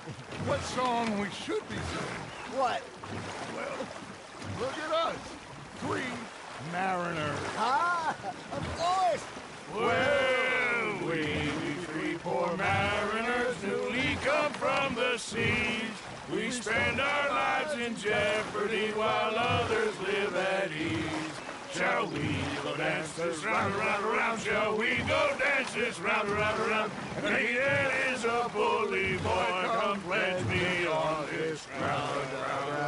what song we should be singing? What? Well, look at us. 3 mariners. Ah, of course. Well, we 3 poor mariners newly come from the seas. We spend our lives in jeopardy while others live at ease. Shall we go dance this round, around, around? Shall we go dance this round, around, around? And he that is a bully boy, come pledge me on this ground, round.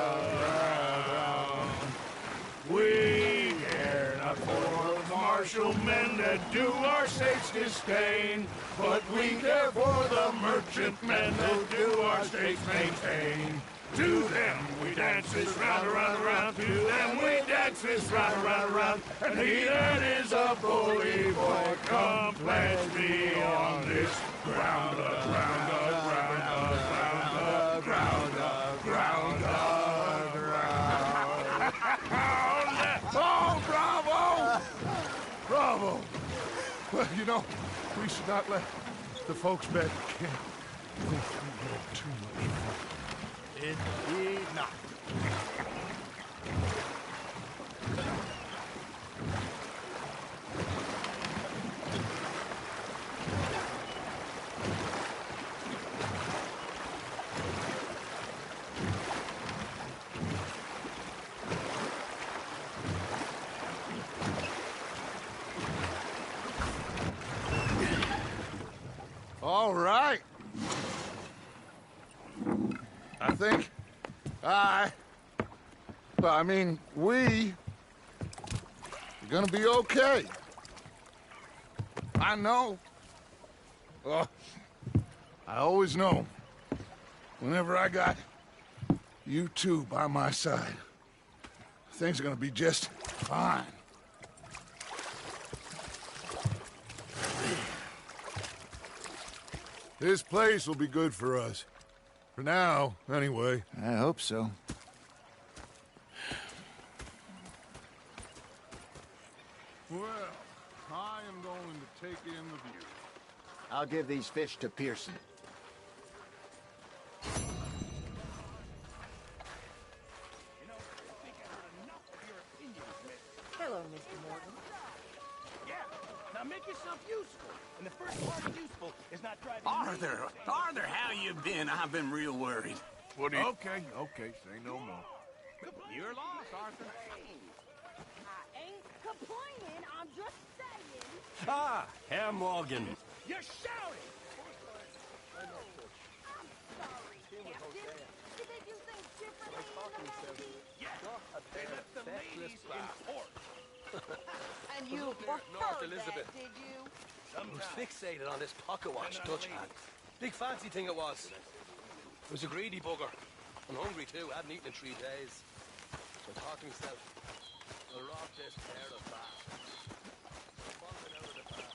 We care not for the martial men that do our states disdain, but we care for the merchant men that do our states maintain. To them we dance this round, around, around. To them we dance this round, around, around. And he that is a bully boy, come pledge me on this ground, ground, ground, ground, ground, ground, ground. Oh, bravo! Bravo! Well, you know, we should not let the folks back at camp think we had too much fun. Indeed not. All right. I think we are gonna be okay. I know. I always know. Whenever I got you two by my side. Everything's gonna be just fine. This place will be good for us. For now, anyway. I hope so. Well, I am going to take in the view. I'll give these fish to Pearson. Hello, Mr. Morgan. Yeah, now make yourself useful. And the first part of useful is not driving Arthur, how you been? I've been real worried. What do you... Okay, say no more. You're lost, Arthur. I ain't complaining, I'm just saying. Ah, Herr Morgan. You're shouting! I'm sorry, Captain. Did they do things differently in the Maldives? They left the ladies in port. And you preferred that, did you? I was fixated on this pocket watch Dutch had. Big fancy thing it was. It was a greedy bugger. I'm hungry too. I hadn't eaten in 3 days. So I thought to myself, I'll rob this pair of bastards. Walking out of the bar.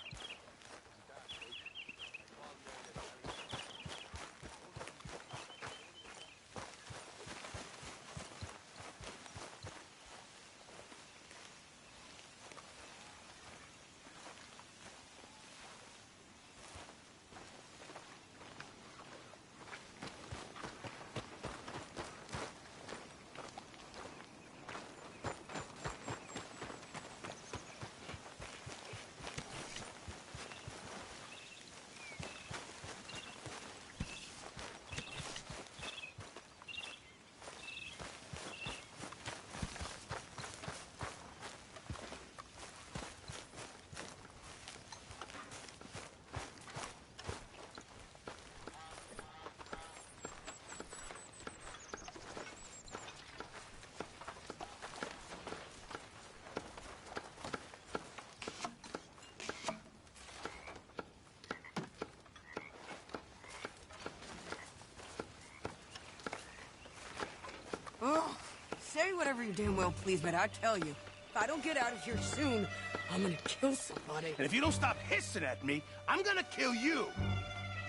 Oh, say whatever you damn well please, but I tell you, if I don't get out of here soon, I'm gonna kill somebody. And if you don't stop hissing at me, I'm gonna kill you.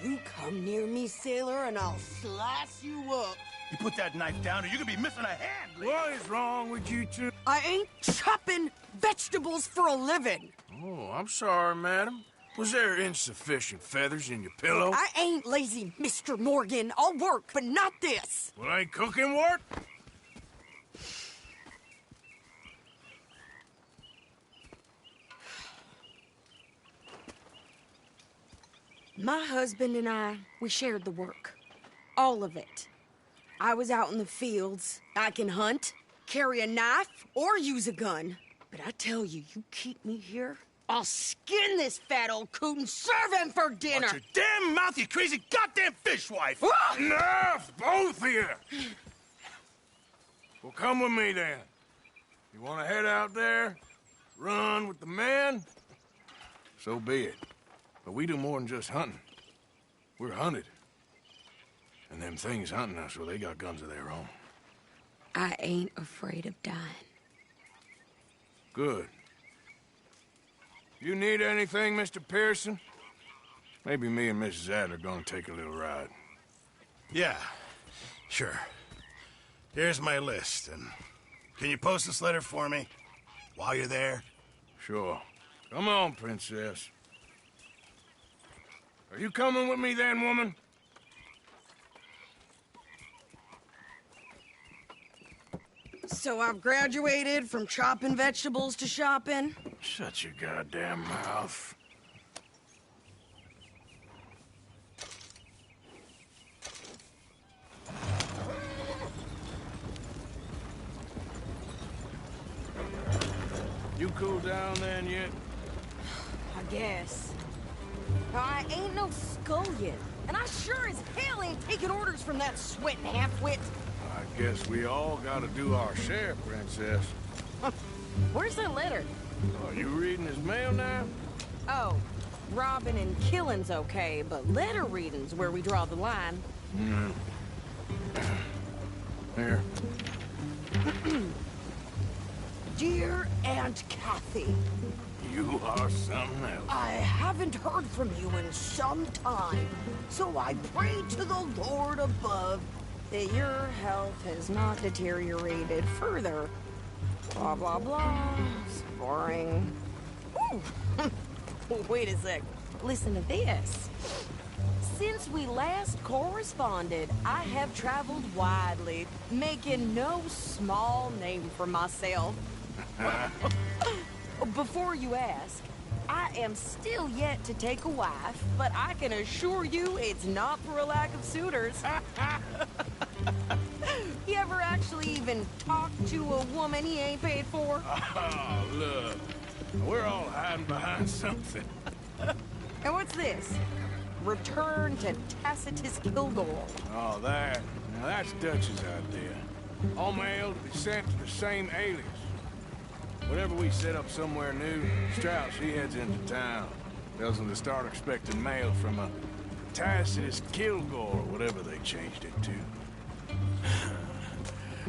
You come near me, sailor, and I'll slice you up. You put that knife down or you're gonna be missing a hand. What is wrong with you two? I ain't chopping vegetables for a living. Oh, I'm sorry, madam. Was there insufficient feathers in your pillow? I ain't lazy, Mr. Morgan. I'll work, but not this. Well, ain't cooking work? My husband and I, we shared the work. All of it. I was out in the fields. I can hunt, carry a knife, or use a gun. But I tell you, you keep me here, I'll skin this fat old coot and serve him for dinner. Watch your damn mouth, you crazy goddamn fishwife! Enough, both of you! Well, come with me, then. You want to head out there, run with the men? So be it. But we do more than just hunting. We're hunted. And them things hunting us, well, they got guns of their own. I ain't afraid of dying. Good. You need anything, Mr. Pearson? Maybe me and Mrs. Adler are gonna take a little ride. Yeah, sure. Here's my list, and can you post this letter for me while you're there? Sure. Come on, princess. Are you coming with me then, woman? So I've graduated from chopping vegetables to shopping? Shut your goddamn mouth. You cool down then yet? I guess. I ain't no scullion, and I sure as hell ain't taking orders from that sweating half-wit. I guess we all gotta do our share, princess. Where's that letter? Are you reading his mail now? Oh, robbing and killing's okay, but letter reading's where we draw the line. Here. Dear Aunt Kathy, You are something else. I haven't heard from you in some time, so I pray to the Lord above that your health has not deteriorated further. Blah, blah, blah. It's boring. Ooh. Wait a sec. Listen to this. Since we last corresponded, I have traveled widely, making no small name for myself. Before you ask, I am still yet to take a wife, but I can assure you it's not for a lack of suitors. You ever actually even talked to a woman he ain't paid for? Oh, look. We're all hiding behind something. And what's this? Return to Tacitus Kilgore. Oh, that. Now that's Dutch's idea. All mail to be sent to the same alias. Whenever we set up somewhere new, Strauss, he heads into town. Tells them to start expecting mail from a Tacitus Kilgore, or whatever they changed it to.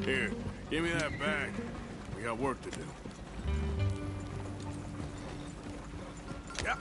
Here, give me that bag. We got work to do. Yep.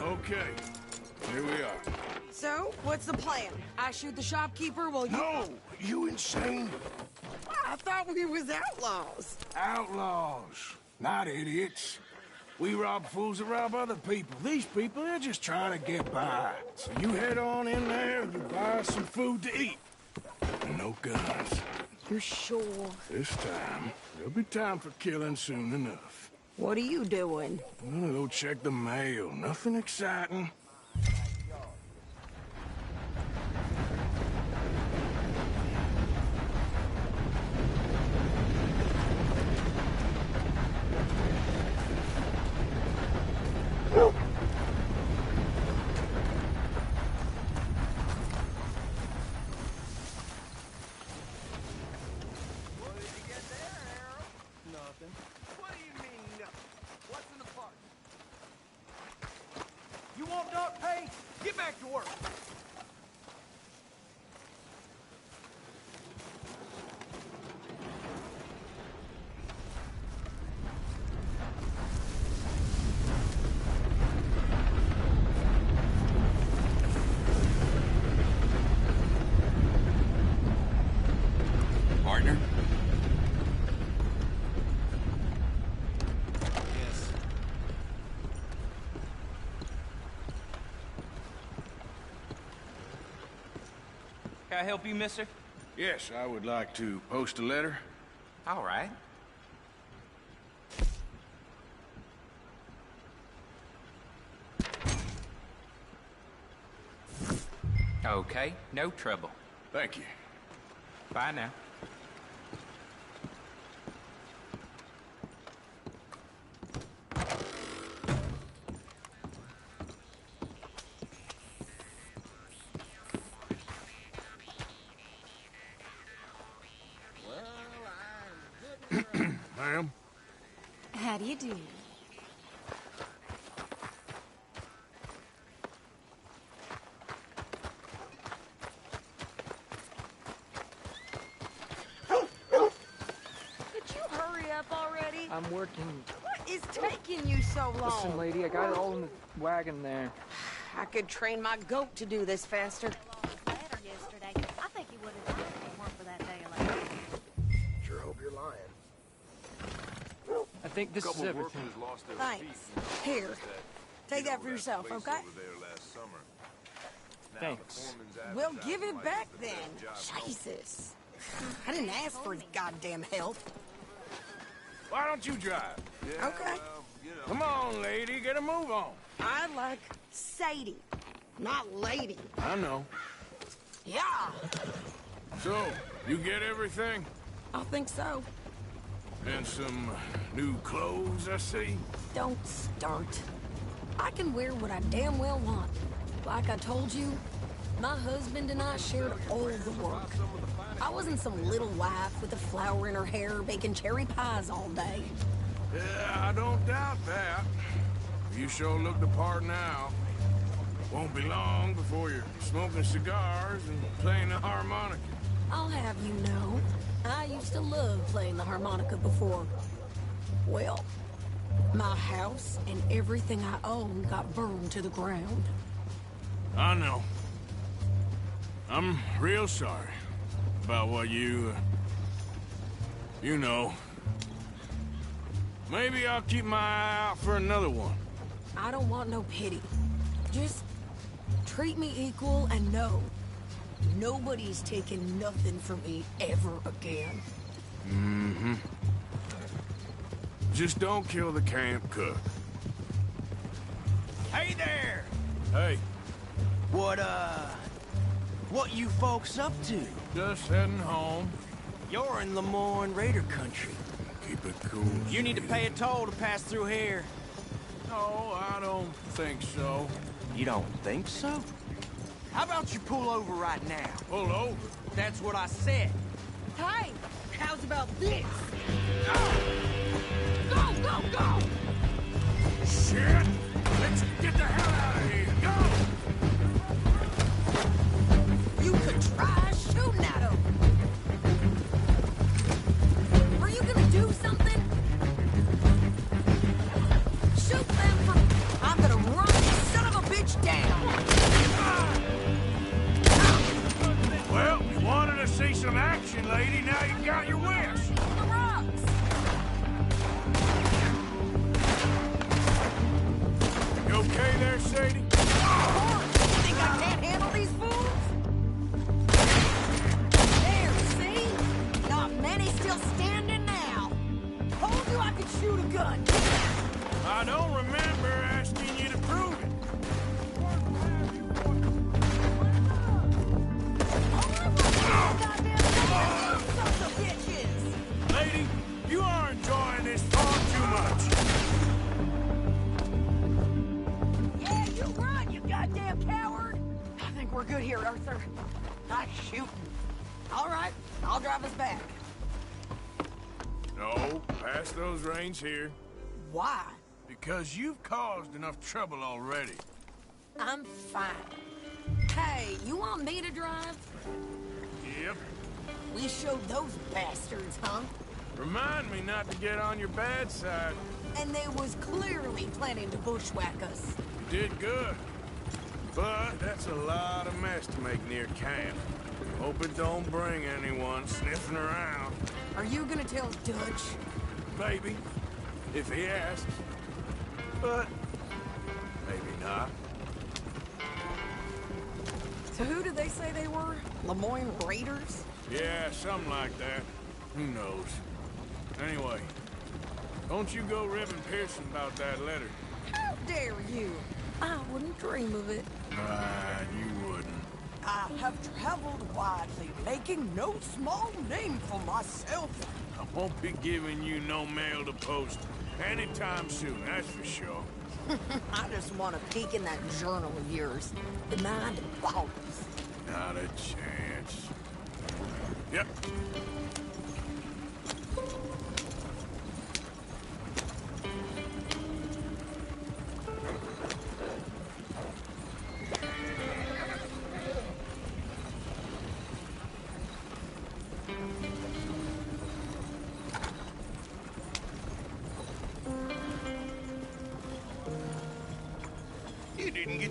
Okay, here we are. So, what's the plan? I shoot the shopkeeper while you... No! You insane? I thought we was outlaws. Outlaws, not idiots. We rob fools that rob other people. These people, they're just trying to get by. So you head on in there and you buy some food to eat. And no guns. You're sure? This time, there'll be time for killing soon enough. What are you doing? I'm gonna go check the mail. Nothing exciting. You want dark pay? Get back to work. Partner? Yes. Can I help you, mister? Yes, I would like to post a letter. All right. Okay, no trouble. Thank you. Bye now. Ma'am? How do you do? I'm working. What is taking you so long? Listen, lady, I got it all in the wagon there. I could train my goat to do this faster. Better yesterday. I think he would have done it if it weren't for that day of labor. Sure hope you're lying. I think this is everything. Thanks. Here. Take that for yourself, okay? Thanks. Well, give it back then. Jesus. I didn't ask for his goddamn help. Why don't you drive? Okay. Come on, lady, get a move on. I like Sadie, not lady. I know. Yeah. So, you get everything? I think so. And some new clothes, I see? Don't start. I can wear what I damn well want. Like I told you, my husband and I shared all the work. I wasn't some little wife with a flower in her hair baking cherry pies all day. Yeah, I don't doubt that. You sure look the part now. Won't be long before you're smoking cigars and playing the harmonica. I'll have you know, I used to love playing the harmonica before. Well, my house and everything I own got burned to the ground. I know. I'm real sorry about what you know. Maybe I'll keep my eye out for another one. I don't want no pity. Just treat me equal and know nobody's taking nothing from me ever again. Mm-hmm. Just don't kill the camp cook. Hey there! Hey. What you folks up to? Just heading home. You're in Lemoyne Raider country. Keep it cool. You need to pay a toll to pass through here. No, I don't think so. You don't think so? How about you pull over right now? Pull over? That's what I said. Hey, how's about this? Go, go, go! Shit! Let's get the hell out of here! Go! You could try shooting at him. Are you gonna do something? Shoot them for... I'm gonna run this son of a bitch down. Well, you wanted to see some action, lady. Now you got your wish. The rocks. You okay there, Sadie? You think I can't handle these fools? There, see? Not many still standing now. Told you I could shoot a gun. I don't remember asking you to prove it. Lady, you are enjoying this far too much. Yeah, you run, you goddamn coward! I think we're good here, Arthur. Not shooting. All right, I'll drive us back. No, pass those reins here. Why? Because you've caused enough trouble already. I'm fine. Hey, you want me to drive? Yep. We showed those bastards, huh? Remind me not to get on your bad side. And they was clearly planning to bushwhack us. You did good. But that's a lot of mess to make near camp. Hope it don't bring anyone sniffing around. Are you gonna tell Dutch? Maybe, if he asks. But maybe not. So who did they say they were? Lemoyne Raiders? Yeah, something like that. Who knows? Anyway, don't you go ribbing Pearson about that letter. How dare you? I wouldn't dream of it. Right, you wouldn't. I have traveled widely, making no small name for myself. I won't be giving you no mail to post anytime soon, that's for sure. I just want to peek in that journal of yours. The mind boggles. Not a chance. Yep.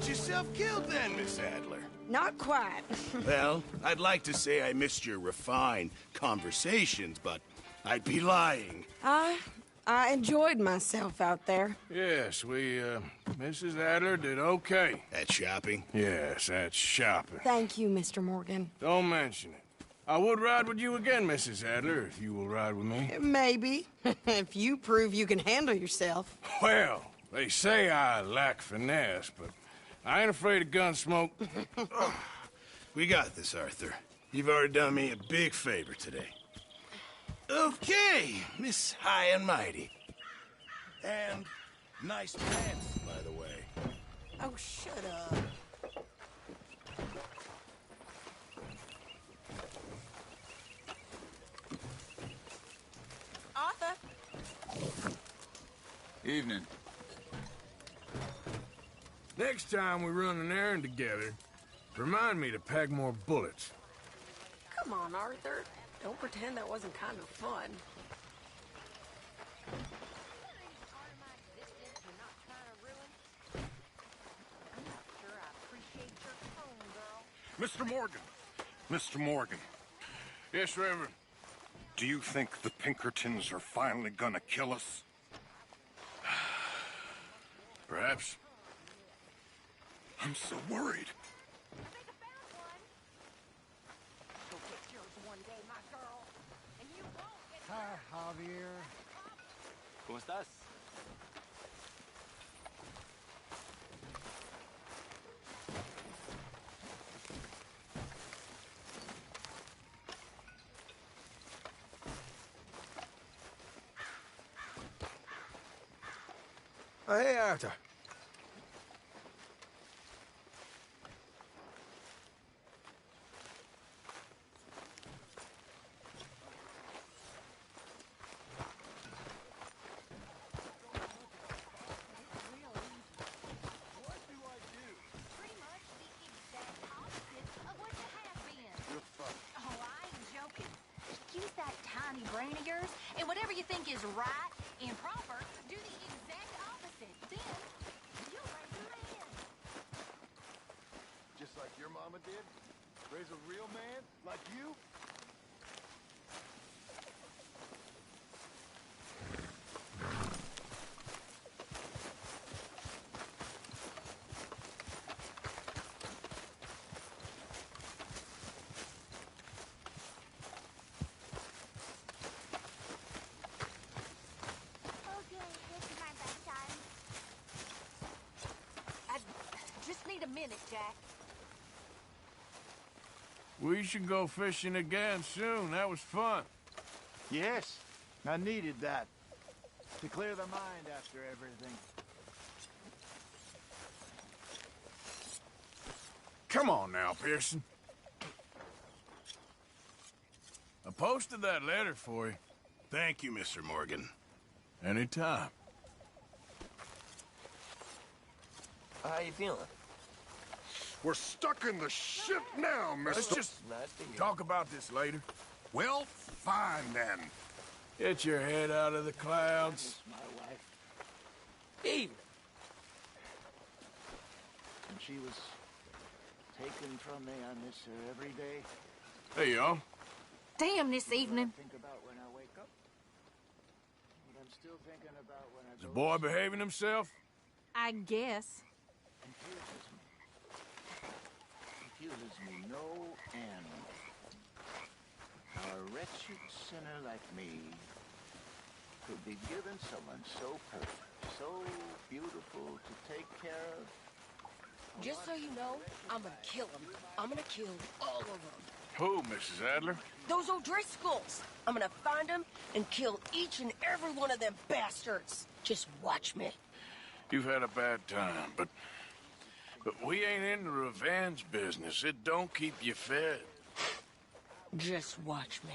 get yourself killed then, Miss Adler. Not quite. Well, I'd like to say I missed your refined conversations, but I'd be lying. I enjoyed myself out there. Yes, Mrs. Adler did okay. At shopping? Yes, at shopping. Thank you, Mr. Morgan. Don't mention it. I would ride with you again, Mrs. Adler, if you will ride with me. Maybe. If you prove you can handle yourself. Well, they say I lack finesse, but I ain't afraid of gun smoke. We got this, Arthur. You've already done me a big favor today. Okay, Miss High and Mighty. And nice pants, by the way. Oh, shut up. Arthur? Evening. Next time we run an errand together, remind me to pack more bullets. Come on, Arthur. Don't pretend that wasn't kind of fun. Mr. Morgan. Mr. Morgan. Yes, Reverend. Do you think the Pinkertons are finally gonna kill us? Perhaps. I'm so worried. Hi, Javier. ¿Cómo estás? Oh, hey, Arthur. Brain of yours, and whatever you think is right and proper, do the exact opposite. Then you'll raise a man. Just like your mama did? Raise a real man like you? A minute, Jack. We should go fishing again soon. That was fun. Yes, I needed that. To clear the mind after everything. Come on now, Pearson. I posted that letter for you. Thank you, Mr. Morgan. Anytime. How you feeling? We're stuck in the shit now, mister. Let's just talk about this later. Well, fine then. Get your head out of the clouds. My wife. Eve. And she was taken from me. I miss her every day. There you are. Damn this evening. Think about when I wake up. But I'm still thinking about when I Is the boy behaving himself? I guess. Confuses me no end. How a wretched sinner like me could be given someone so perfect, so beautiful to take care of. Just so you know, I'm gonna kill them. I'm gonna kill all of them. Who, Mrs. Adler? Those O'Driscolls. I'm gonna find them and kill each and every one of them bastards. Just watch me. You've had a bad time, but we ain't in the revenge business. It don't keep you fed. Just watch me.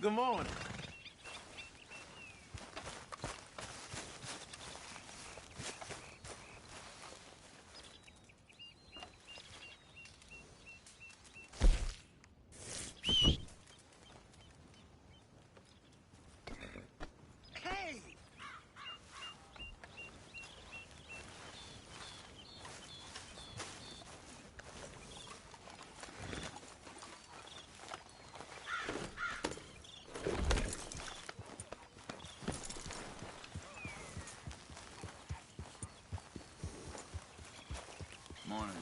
Good morning. Morning.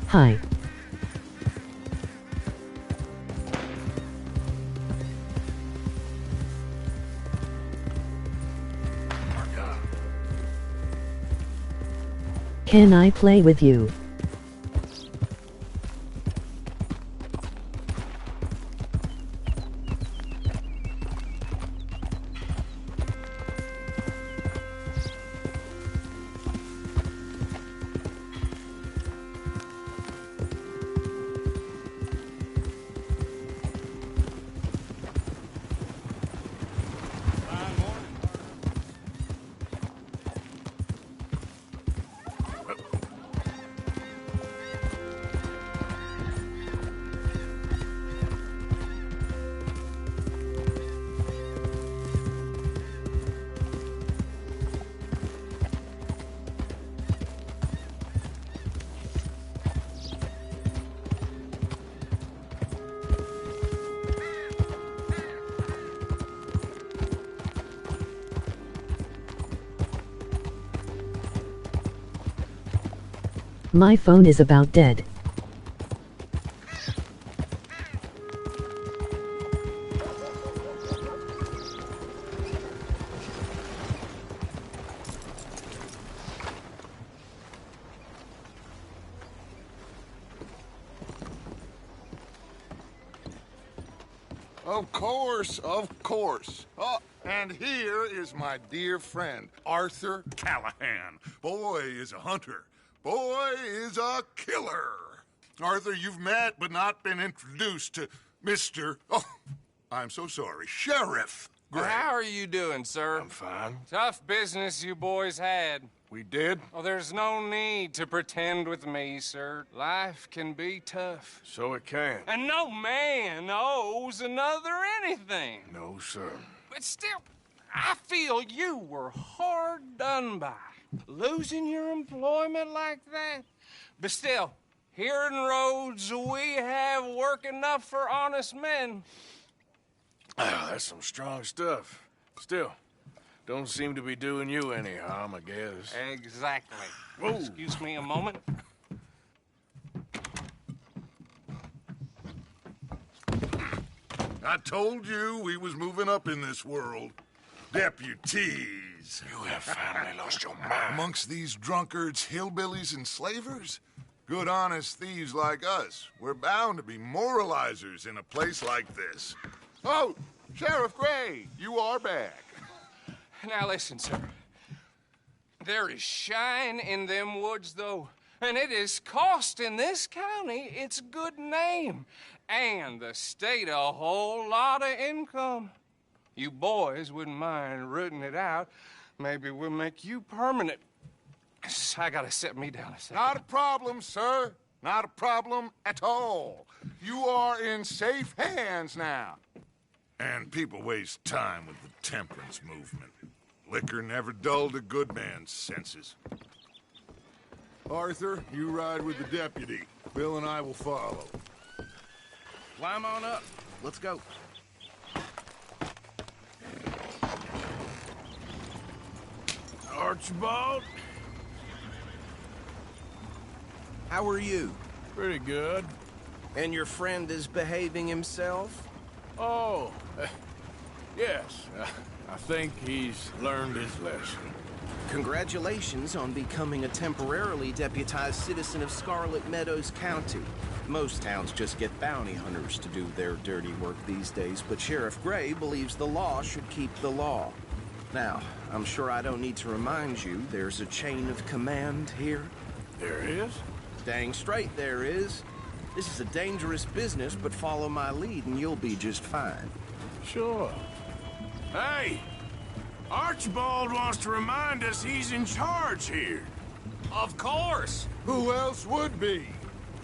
Hi. Can I play with you? My phone is about dead. Of course, of course. Oh, and here is my dear friend, Arthur Callahan. Boy is a hunter. Boy is a killer. Arthur, you've met but not been introduced to Mr. Oh, I'm so sorry, Sheriff Gray. How are you doing, sir? I'm fine. Tough business you boys had. We did? Oh, there's no need to pretend with me, sir. Life can be tough. So it can. And no man owes another anything. No, sir. But still, I feel you were hard done by. Losing your employment like that. But still, here in Rhodes, we have work enough for honest men. Ah, that's some strong stuff. Still, don't seem to be doing you any harm, I guess. Exactly. Whoa. Excuse me a moment. I told you we was moving up in this world. Deputies. You have finally lost your mind. Amongst these drunkards, hillbillies, and slavers? Good, honest thieves like us. We're bound to be moralizers in a place like this. Oh, Sheriff Gray, you are back. Now listen, sir. There is shine in them woods, though, and it is costing this county its good name and the state a whole lot of income. You boys wouldn't mind rooting it out. Maybe we'll make you permanent. I gotta sit me down a second. Not a problem, sir. Not a problem at all. You are in safe hands now. And people waste time with the temperance movement. Liquor never dulled a good man's senses. Arthur, you ride with the deputy. Bill and I will follow. Climb on up. Let's go. Archibald? How are you? Pretty good. And your friend is behaving himself? Oh, yes. I think he's learned his lesson. Congratulations on becoming a temporarily deputized citizen of Scarlet Meadows County. Most towns just get bounty hunters to do their dirty work these days, but Sheriff Gray believes the law should keep the law. Now, I'm sure I don't need to remind you there's a chain of command here. There is? Dang straight there is. This is a dangerous business, but follow my lead and you'll be just fine. Sure. Hey! Archibald wants to remind us he's in charge here. Of course! Who else would be?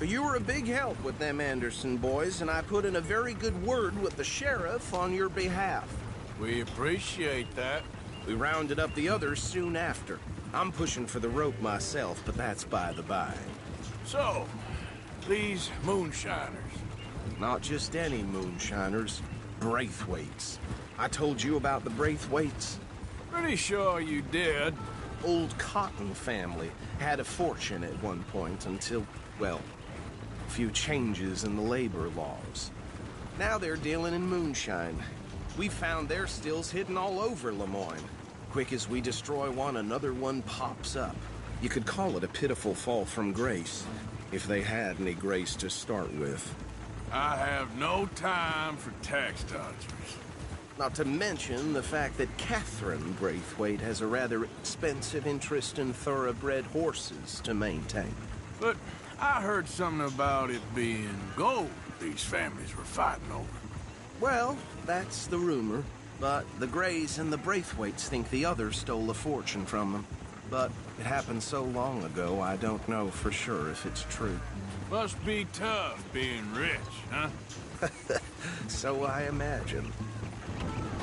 You were a big help with them Anderson boys, and I put in a very good word with the sheriff on your behalf. We appreciate that. We rounded up the others soon after. I'm pushing for the rope myself, but that's by the by. So, these moonshiners. Not just any moonshiners, Braithwaites. I told you about the Braithwaites? Pretty sure you did. Old Cotton family had a fortune at one point until, well, a few changes in the labor laws. Now they're dealing in moonshine. We found their stills hidden all over Lemoyne. Quick as we destroy one, another one pops up. You could call it a pitiful fall from grace, if they had any grace to start with. I have no time for tax dodgers. Not to mention the fact that Catherine Braithwaite has a rather expensive interest in thoroughbred horses to maintain. But I heard something about it being gold these families were fighting over. Well, that's the rumor. But the Grays and the Braithwaites think the others stole a fortune from them. But it happened so long ago, I don't know for sure if it's true. Must be tough being rich, huh? So I imagine.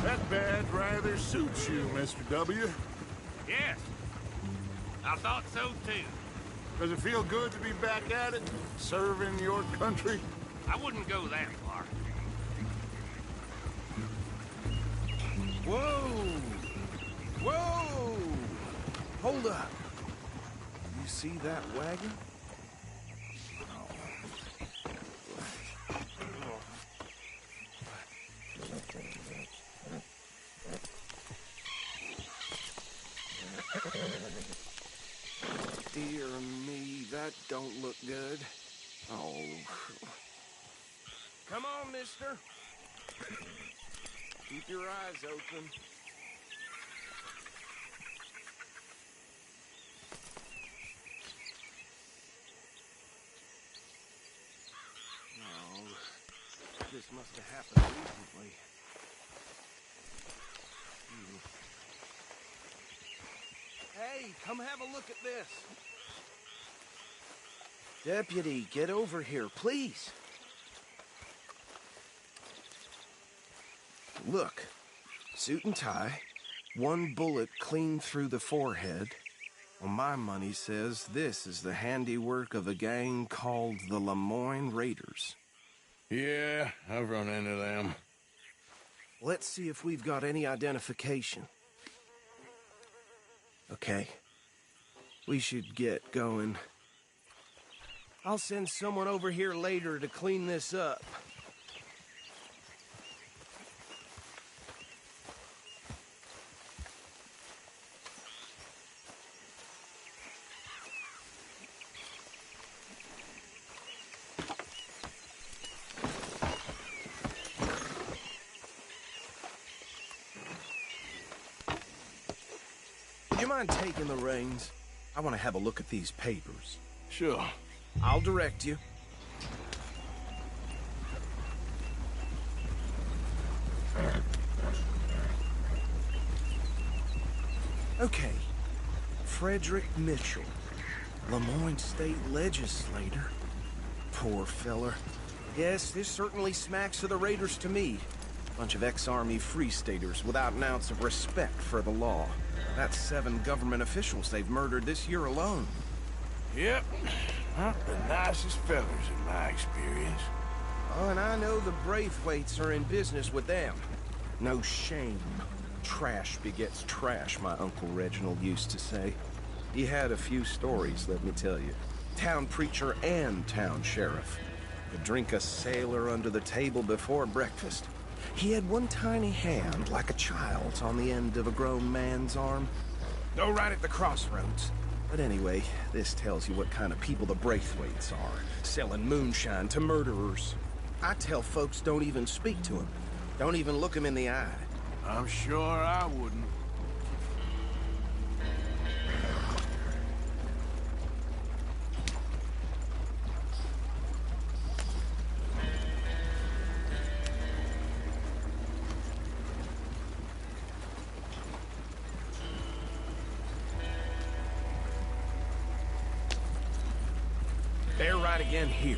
That badge rather suits you, Mr. W. Yes. I thought so, too. Does it feel good to be back at it, serving your country? I wouldn't go that far. Whoa! Whoa! Hold up. You see that wagon? Dear me, that don't look good. Oh. Come on, mister. Keep your eyes open. Oh, this must have happened recently. Hey, come have a look at this. Deputy, get over here, please. Look, suit and tie, one bullet clean through the forehead. Well, my money says this is the handiwork of a gang called the Lemoyne Raiders. Yeah, I've run into them. Let's see if we've got any identification. Okay. We should get going. I'll send someone over here later to clean this up. Would you mind taking the reins? I want to have a look at these papers. Sure. I'll direct you. Okay. Frederick Mitchell, Lemoyne State Legislator. Poor feller. Yes, this certainly smacks of the Raiders to me. Bunch of ex-army free staters without an ounce of respect for the law. That's 7 government officials they've murdered this year alone. Yep. Not the nicest fellas in my experience. Oh, and I know the Braithwaites are in business with them. No shame. Trash begets trash, my Uncle Reginald used to say. He had a few stories, let me tell you. Town preacher and town sheriff. Could drink a sailor under the table before breakfast. He had one tiny hand, like a child's, on the end of a grown man's arm. Go right at the crossroads. But anyway, this tells you what kind of people the Braithwaites are. Selling moonshine to murderers. I tell folks don't even speak to them. Don't even look them in the eye. I'm sure I wouldn't. They're right again here.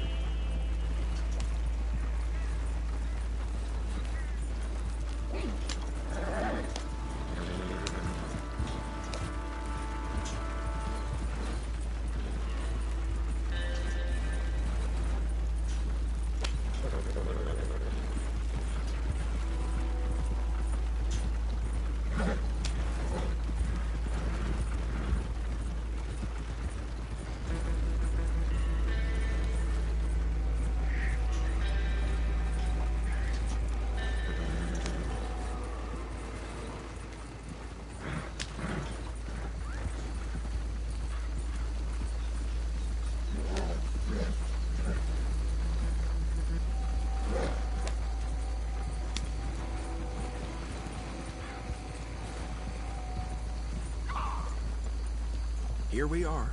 Here we are.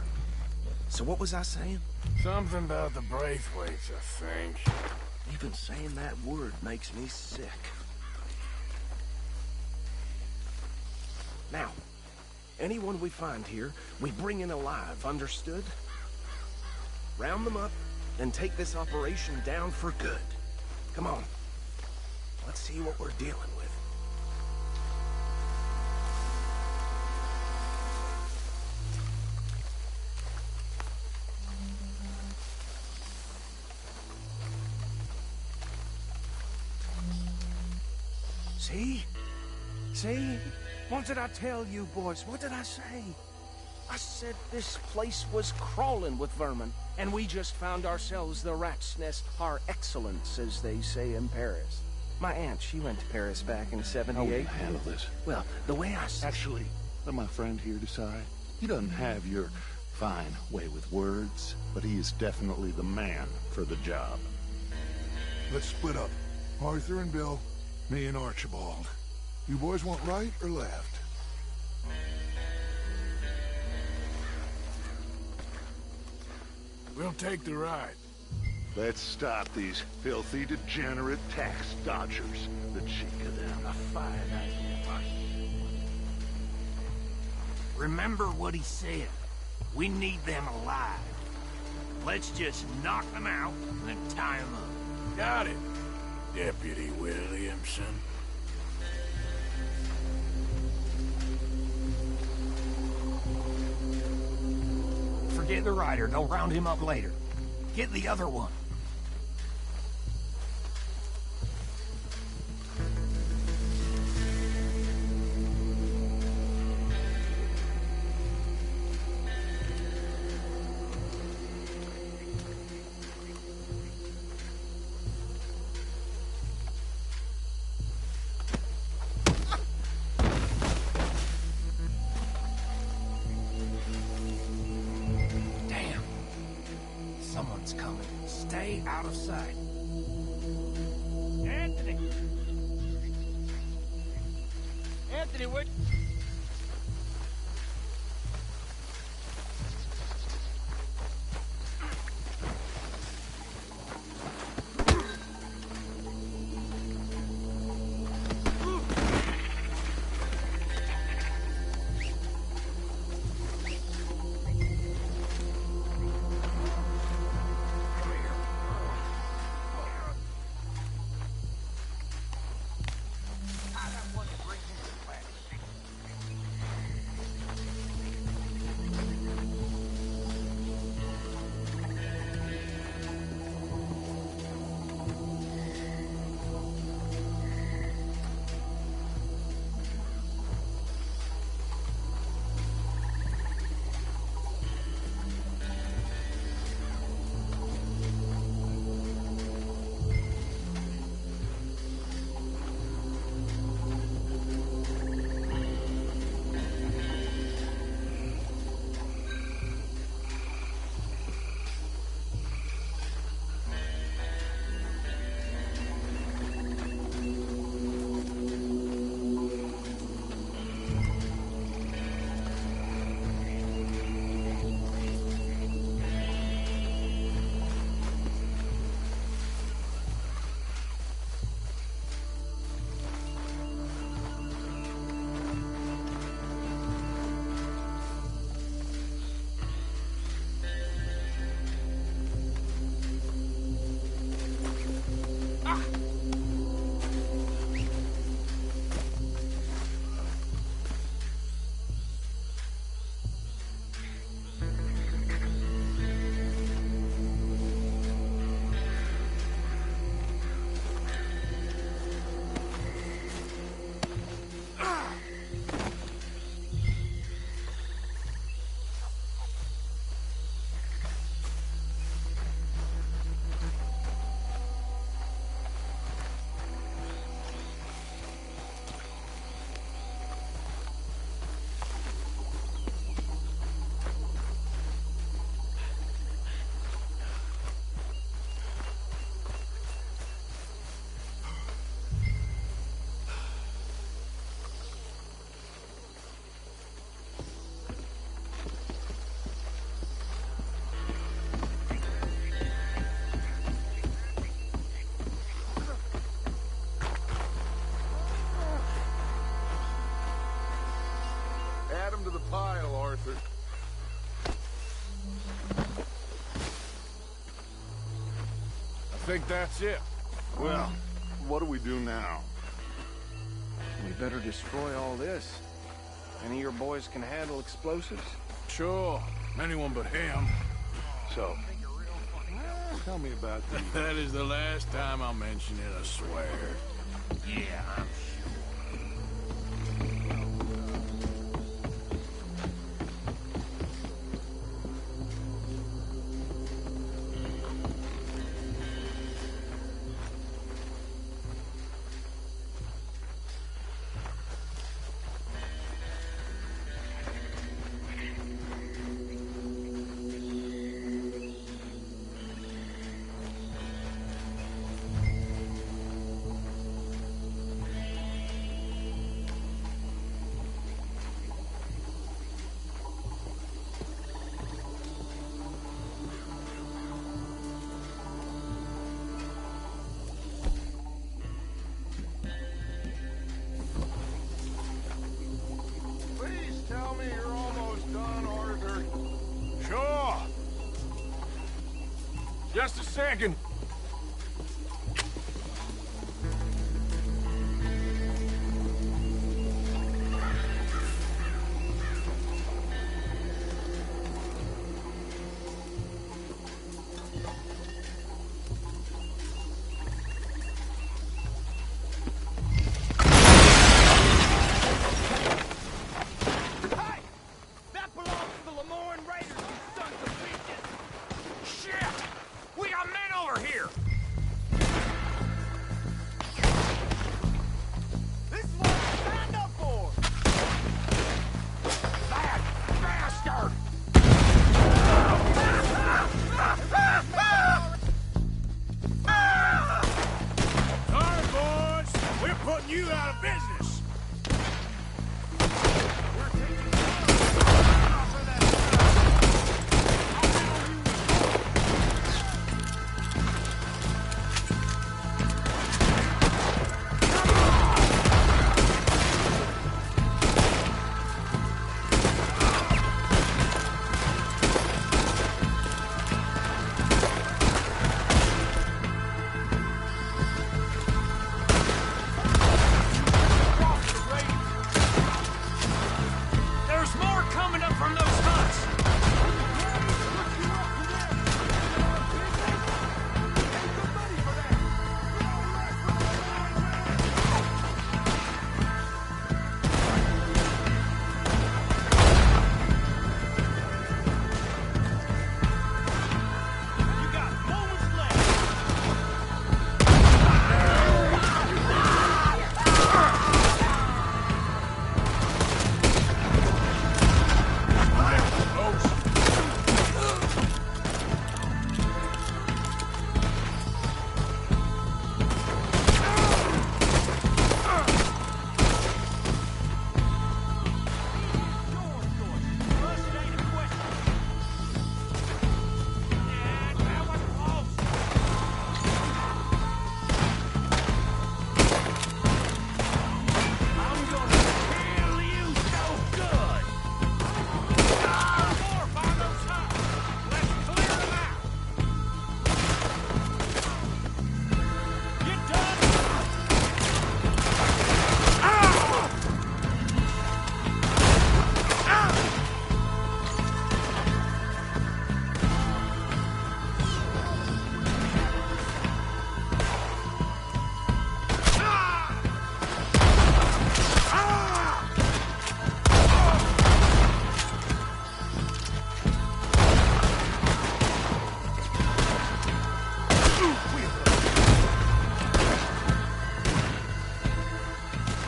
So what was I saying? Something about the Braithwaites, I think. Even saying that word makes me sick. Now, anyone we find here, we bring in alive, understood? Round them up, then take this operation down for good. Come on. Let's see what we're dealing with. See? See? What did I tell you, boys? What did I say? I said this place was crawling with vermin, and we just found ourselves the rat's nest par excellence, as they say in Paris. My aunt, she went to Paris back in '78. How will you handle this? Well, the way I... Actually, let my friend here decide. He doesn't have your fine way with words, but he is definitely the man for the job. Let's split up. Arthur and Bill, me and Archibald. You boys want right or left? We'll take the right. Let's stop these filthy, degenerate tax dodgers. The cheek of them. A fine idea. Remember what he said. We need them alive. Let's just knock them out and tie them up. Got it, Deputy Williamson. Forget the rider. They'll round him up later. Get the other one. Someone's coming. Stay out of sight. Anthony! Anthony, what? him to the pile, Arthur. I think that's it. Well, what do we do now? We better destroy all this. Any of your boys can handle explosives? Sure. Anyone but him. So, tell me about these. That is the last time I'll mention it, I swear. Yeah, I'm Please tell me you're almost done, Arthur. Sure. Just a second. That belongs to the Lemoyne Raiders, you sons of bitches! Shit! We got men over here! This is what I signed up for! That bastard! Sorry, boys. We're putting you out of business. There's more coming up from those huts. You got moments left!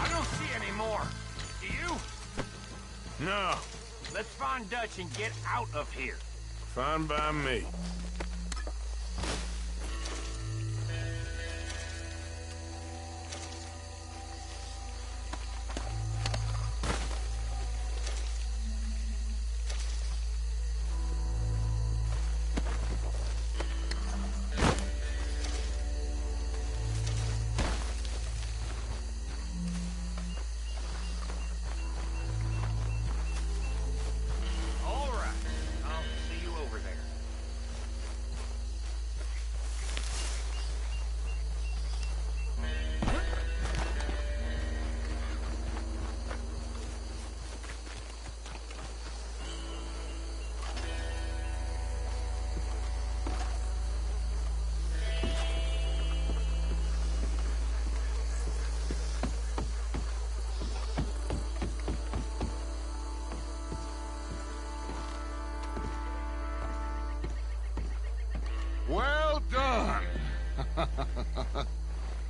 I don't see any more. Do you? No. Let's find Dutch and get out of here. Fine by me.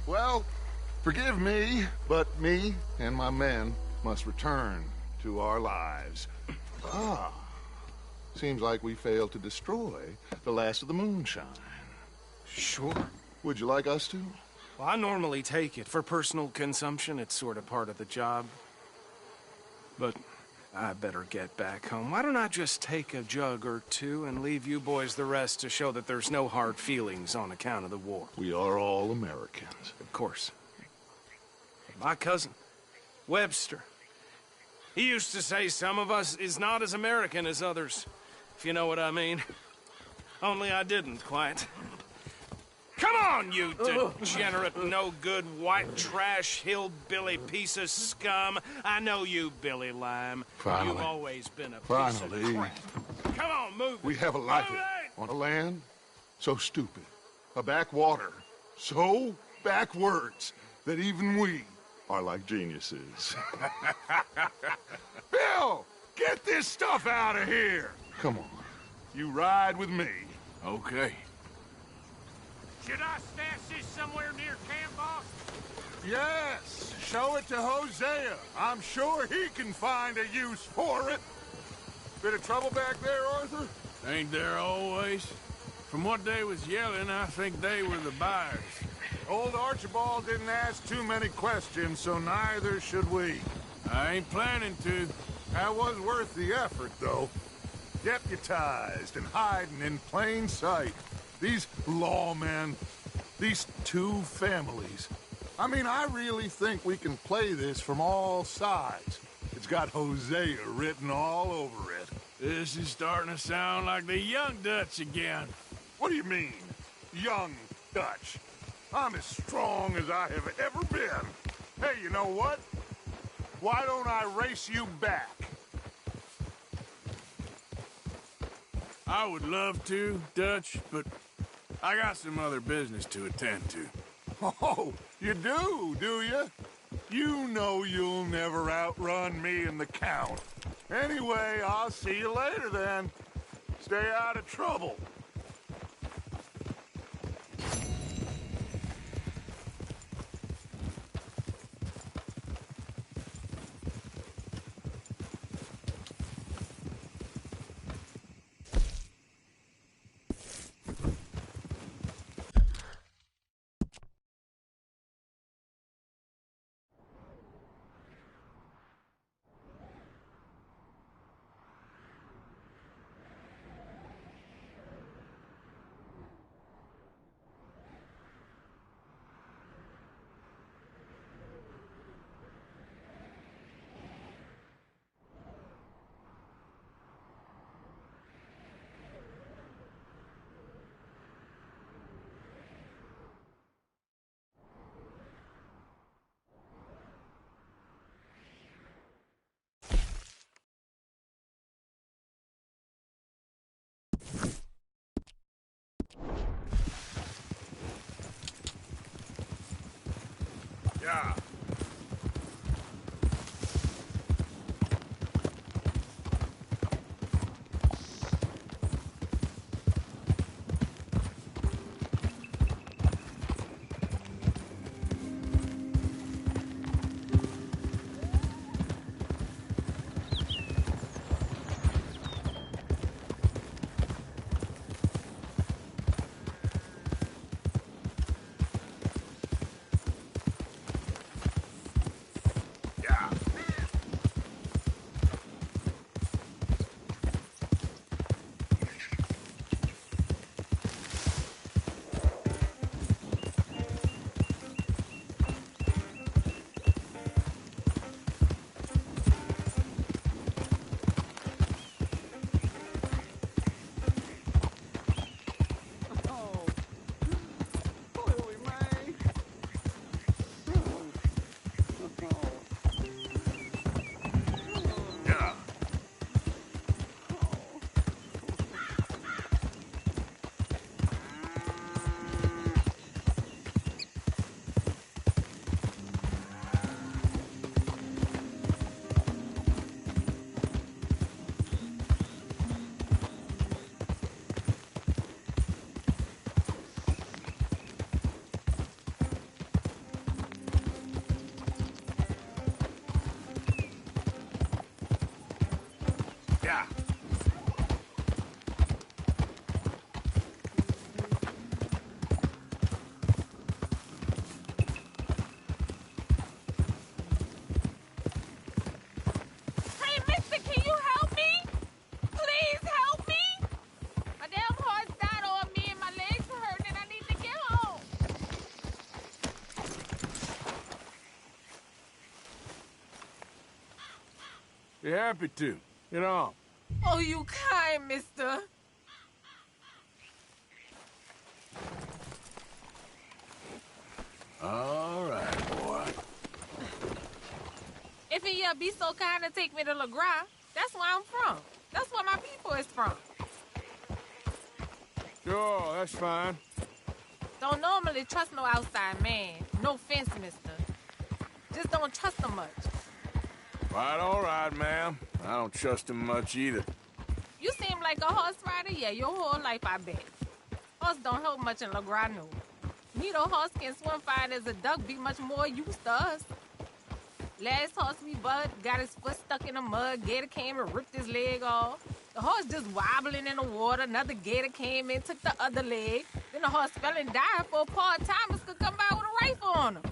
Well, forgive me, but me and my men must return to our lives. Ah, seems like we failed to destroy the last of the moonshine. Sure. Would you like us to? Well, I normally take it. For personal consumption, it's sort of part of the job. But I better get back home. Why don't I just take a jug or two and leave you boys the rest to show that there's no hard feelings on account of the war? We are all Americans. Of course. My cousin, Webster, he used to say some of us is not as American as others, if you know what I mean. Only I didn't quite. Come on, you degenerate, no-good, white trash, hillbilly piece of scum. I know you, Billy Lime. Finally. You've always been a piece of crap. Come on, move it. We have a life on a land so stupid, a backwater so backwards that even we are like geniuses. Bill, get this stuff out of here. Come on, you ride with me. Okay. Should I stash this somewhere near camp, boss? Yes, show it to Hosea. I'm sure he can find a use for it. Bit of trouble back there, Arthur? Ain't there always? From what they was yelling, I think they were the buyers. Old Archibald didn't ask too many questions, so neither should we. I ain't planning to. That was worth the effort, though. Deputized and hiding in plain sight. These lawmen, these two families. I mean, I really think we can play this from all sides. It's got Hosea written all over it. This is starting to sound like the Young Dutch again. What do you mean, Young Dutch? I'm as strong as I have ever been. Hey, you know what? Why don't I race you back? I would love to, Dutch, but I got some other business to attend to. Oh, you do you? You know you'll never outrun me and the Count. Anyway, I'll see you later then. Stay out of trouble. Yeah. Hey, mister, can you help me? Please help me! My damn horse died on me and my legs are hurting and I need to get home. Be happy to. Get on. Oh, you kind, mister. All right, boy. If he be so kind to take me to LeGras, that's where I'm from. That's where my people is from. Sure, that's fine. Don't normally trust no outside man. No offense, mister. Just don't trust him much. Quite all right, ma'am. I don't trust him much either. You seem like a horse rider, yeah, your whole life, I bet. Horse don't help much in LeGras, no. Neither horse can swim fine as a duck, be much more used to us. Last horse we bud got his foot stuck in the mud, gator came and ripped his leg off. The horse just wobbling in the water, another gator came in, took the other leg. Then the horse fell and died before part-timers could come by with a rifle on him.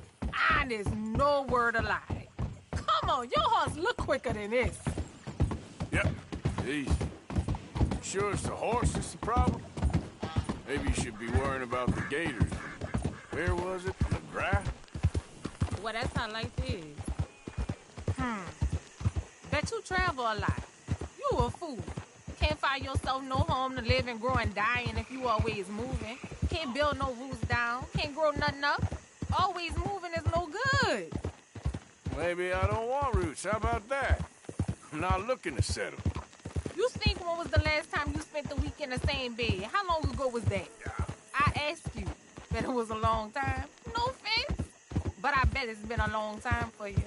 Honest, no word of lie. Come on, your horse look quicker than this. Yep, easy. Sure it's the horse that's the problem? Maybe you should be worrying about the gators. Where was it? LeGras? Well, that's how life is. Bet you travel a lot. You a fool. Can't find yourself no home to live and grow and dying if you always moving. Can't build no roots down. Can't grow nothing up. Always moving is no good. Maybe I don't want roots. How about that? I'm not looking to settle. You think when was the last time you spent the week in the same bed? How long ago was that? I asked you. Bet it was a long time. No offense. But I bet it's been a long time for you.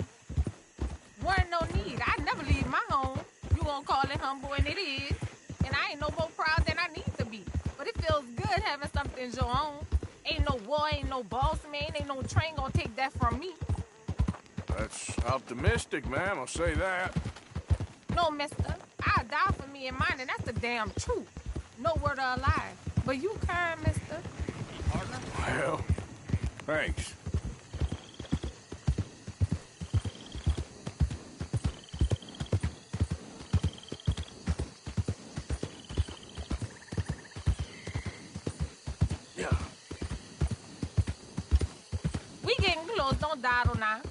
Weren't no need. I never leave my home. You gonna call it humble, and it is. And I ain't no more proud than I need to be. But it feels good having something your own. Ain't no war, ain't no boss man, ain't no train gonna take that from me. That's optimistic, ma'am. I'll say that. No, mister. I'll die for me and mine, and that's the damn truth. No word of a lie. But you kind, mister. Partner? Well, thanks. We getting close. Don't dawdle now.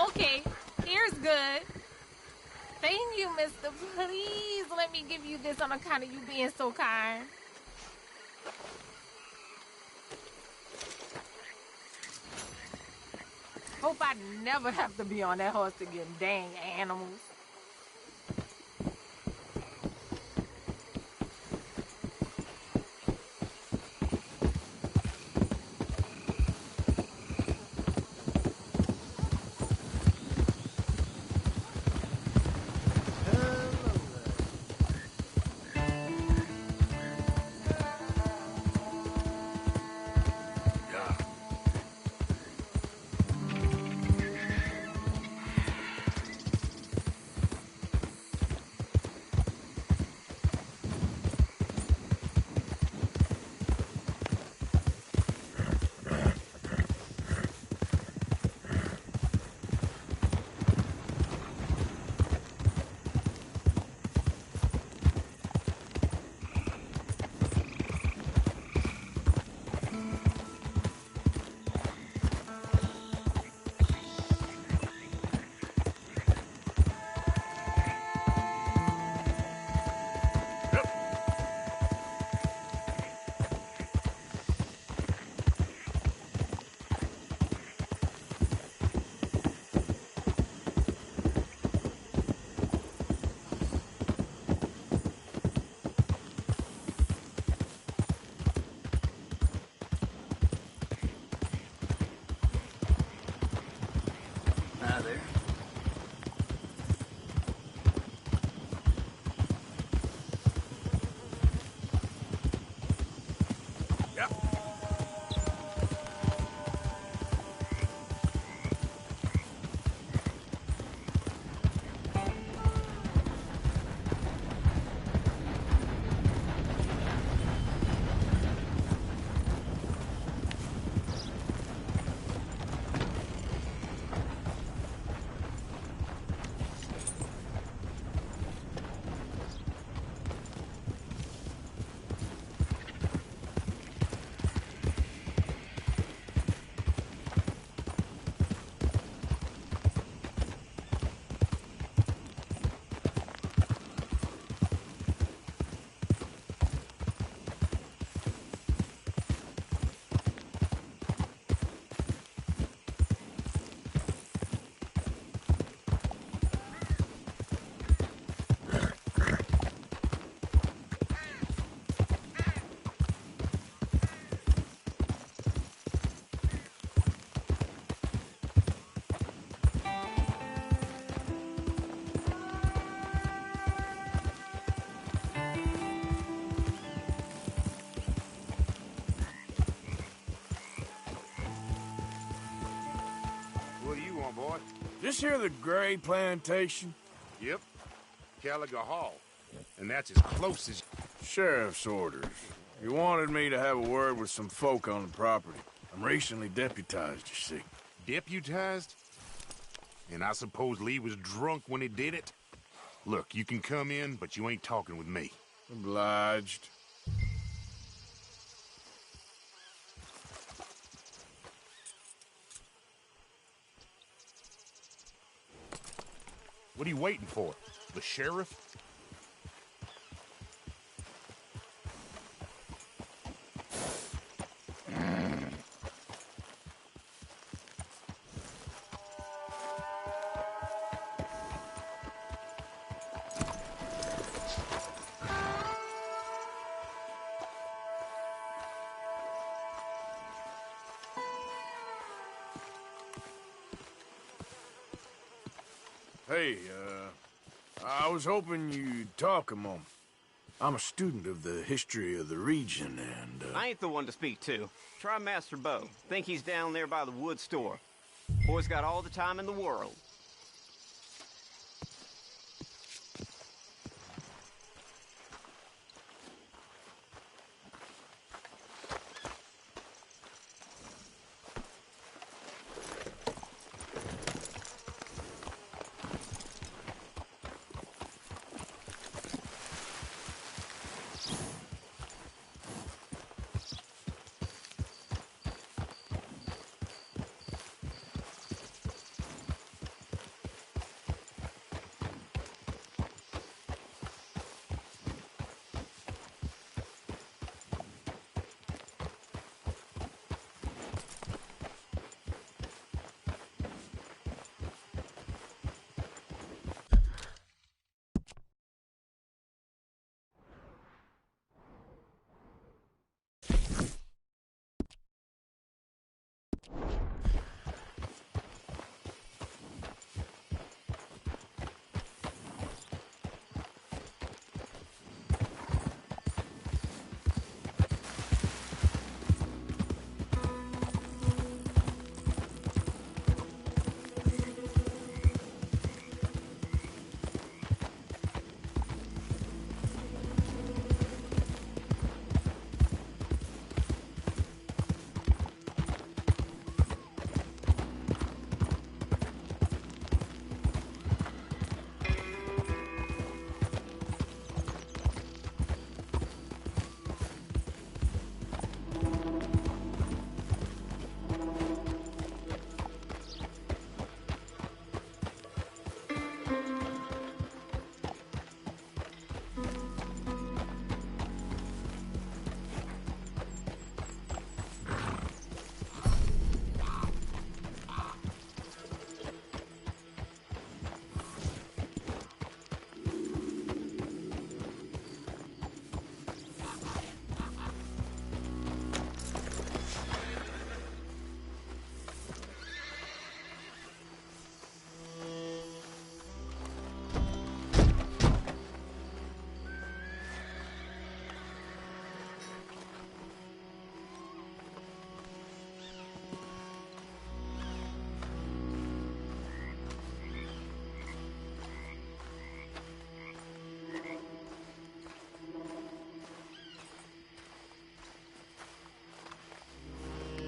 Okay, here's good. Thank you, mister. Please let me give you this on account of you being so kind. Hope I never have to be on that horse again, dang animals. This here the Gray Plantation? Yep. Gallagher Hall. And that's as close as... Sheriff's orders. He wanted me to have a word with some folk on the property. I'm recently deputized, you see. Deputized? And I suppose Lee was drunk when he did it? Look, you can come in, but you ain't talking with me. Obliged. What are you waiting for? The sheriff? Hey, I was hoping you'd talk a moment. I'm a student of the history of the region, and, I ain't the one to speak to. Try Master Bo. Think he's down there by the wood store. Boy's got all the time in the world.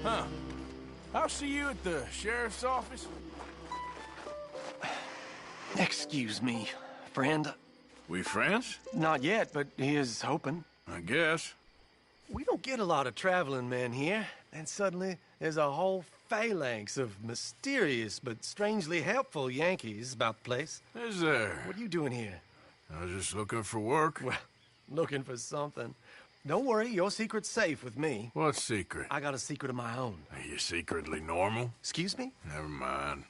Huh. I'll see you at the sheriff's office. Excuse me, friend. We friends? Not yet, but he is hoping. I guess. We don't get a lot of traveling men here, and suddenly there's a whole phalanx of mysterious but strangely helpful Yankees about the place. Is there? What are you doing here? I was just looking for work. Well, looking for something. Don't worry, your secret's safe with me. What secret? I got a secret of my own. Are you secretly normal? Excuse me? Never mind.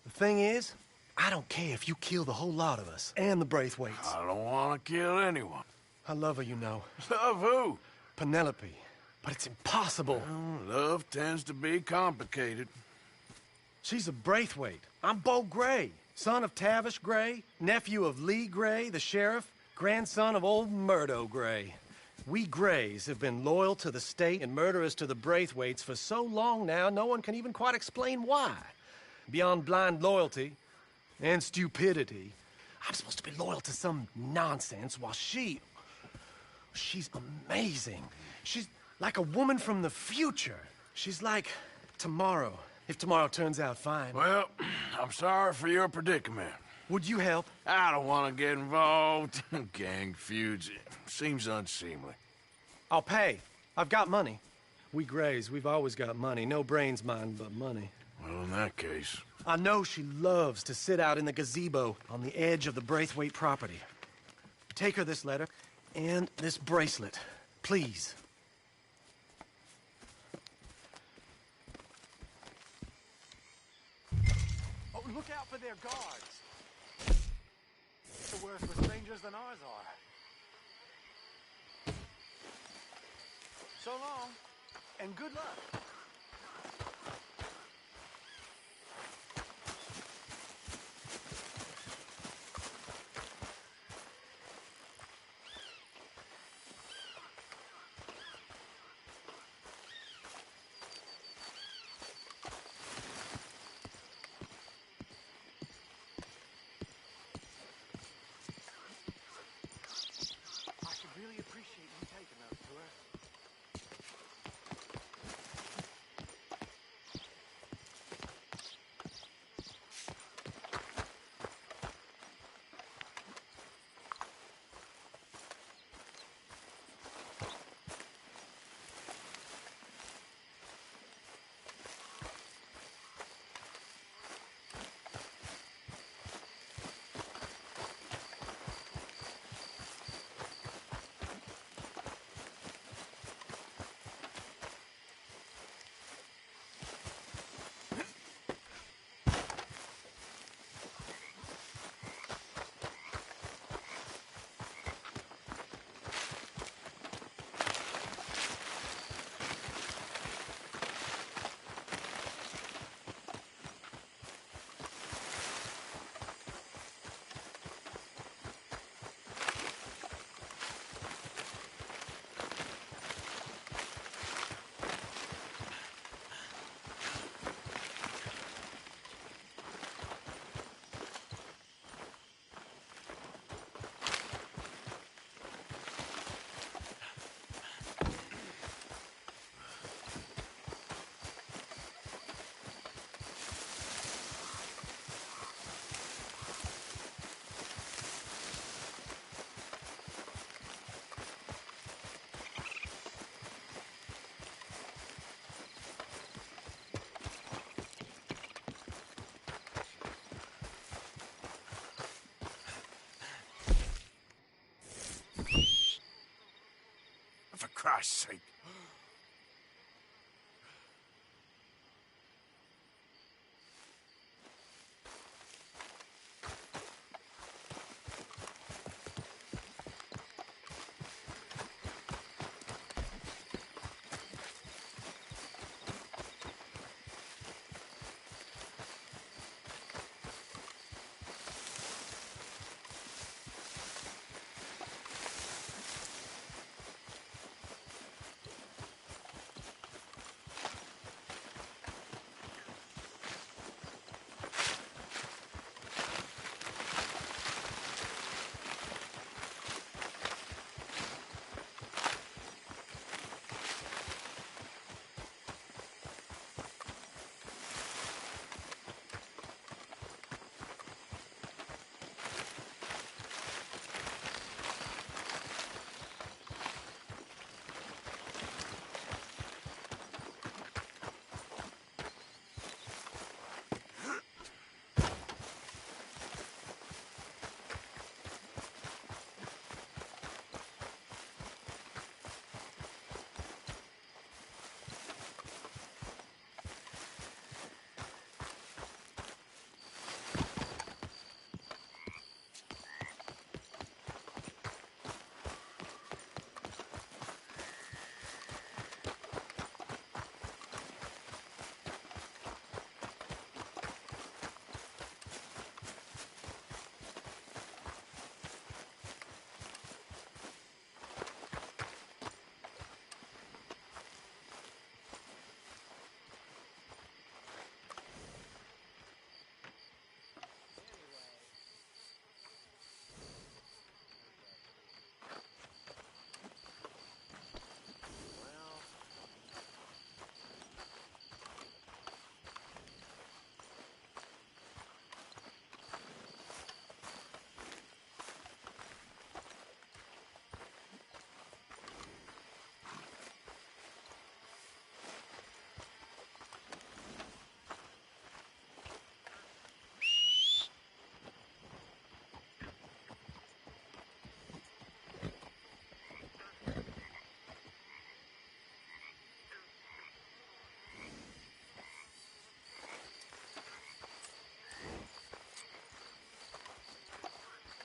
The thing is, I don't care if you kill the whole lot of us, and the Braithwaites. I don't want to kill anyone. I love her, you know. Love who? Penelope. But it's impossible. Well, love tends to be complicated. She's a Braithwaite. I'm Bo Gray, son of Tavish Gray, nephew of Lee Gray, the sheriff, grandson of old Murdo Gray. We Grays have been loyal to the state and murderous to the Braithwaites for so long now, no one can even quite explain why. Beyond blind loyalty, and stupidity. I'm supposed to be loyal to some nonsense while she's amazing. She's like a woman from the future. She's like tomorrow, if tomorrow turns out fine. Well, I'm sorry for your predicament. Would you help? I don't want to get involved. Gang feuds. Seems unseemly. I'll pay. I've got money. We Grays, we've always got money. No brains, mind, but money. Well, in that case... I know she loves to sit out in the gazebo on the edge of the Braithwaite property. Take her this letter and this bracelet, please. Oh, look out for their guards. They're worse for strangers than ours are. So long, and good luck. Really appreciate you taking those to her. For Christ's sake.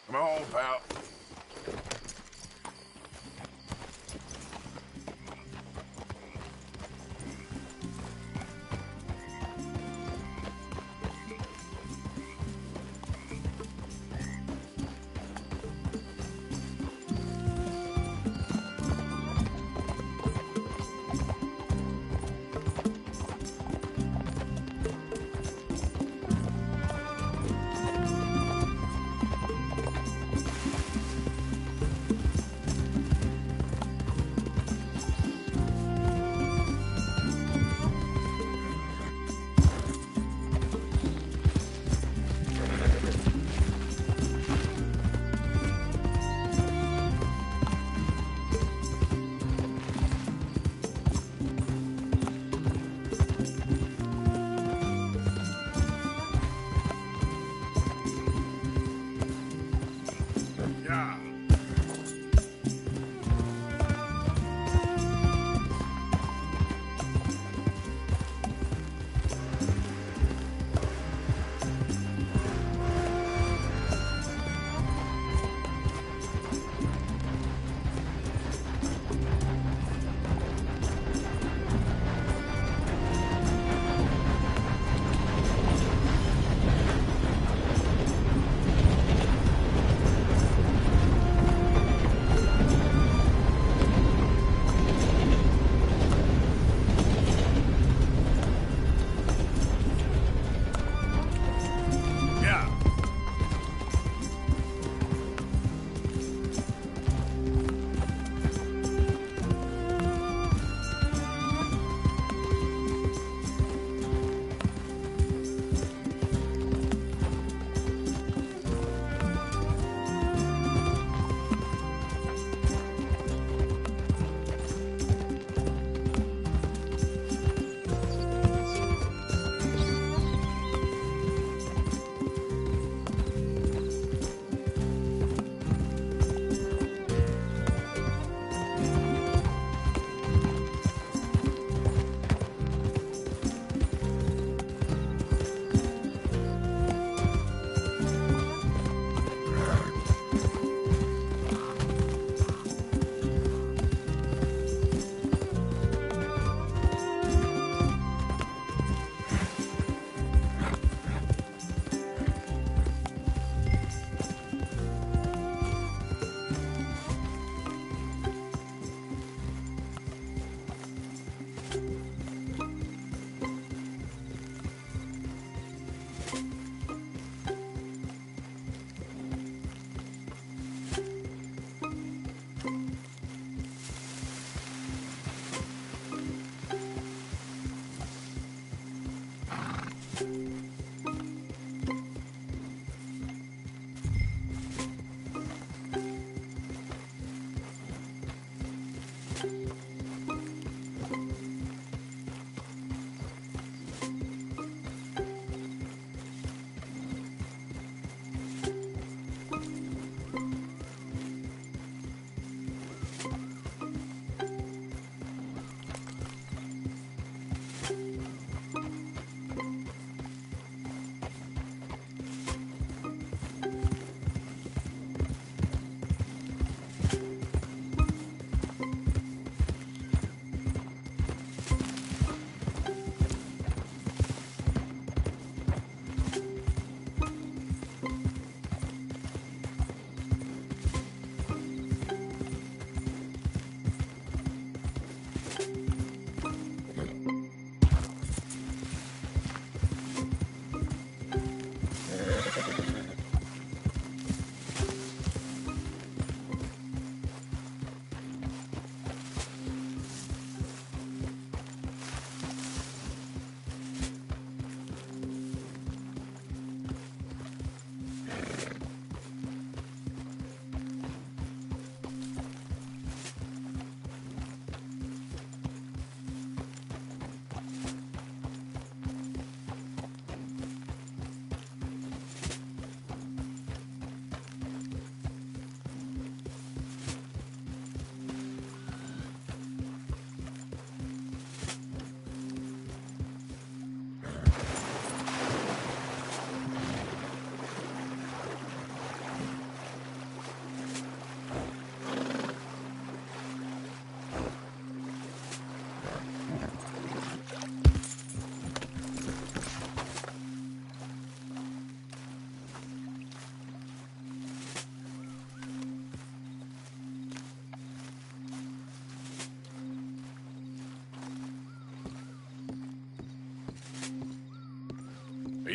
Come on, pal.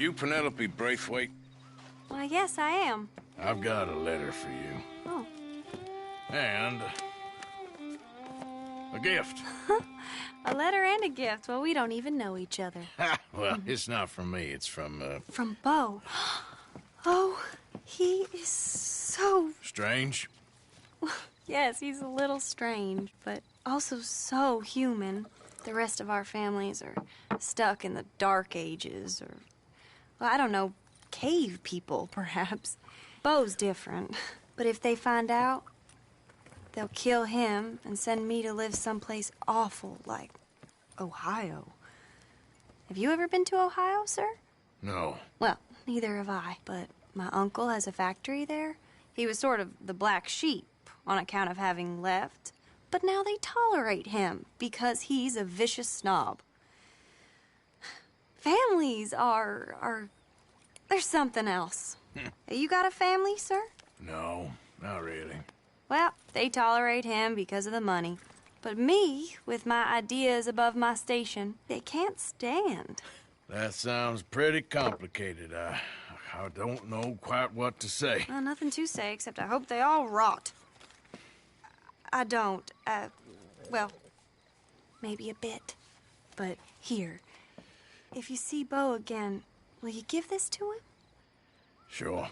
you Penelope Braithwaite? Why, yes, I am. I've got a letter for you. Oh. And a gift. A letter and a gift. Well, we don't even know each other. Well, it's not from me. It's from, From Bo. Oh, he is so... Strange? Yes, he's a little strange, but also so human. The rest of our families are stuck in the Dark Ages, or, well, I don't know, cave people, perhaps. Bo's different. But if they find out, they'll kill him and send me to live someplace awful like Ohio. Have you ever been to Ohio, sir? No. Well, neither have I, but my uncle has a factory there. He was sort of the black sheep on account of having left, but now they tolerate him because he's a vicious snob. Families are there's something else. You got a family, sir? No, not really. Well, they tolerate him because of the money. But me, with my ideas above my station, they can't stand. That sounds pretty complicated. I don't know quite what to say. Well, nothing to say, except I hope they all rot. I don't, well, maybe a bit. But here, if you see Bo again, will you give this to him? Sure.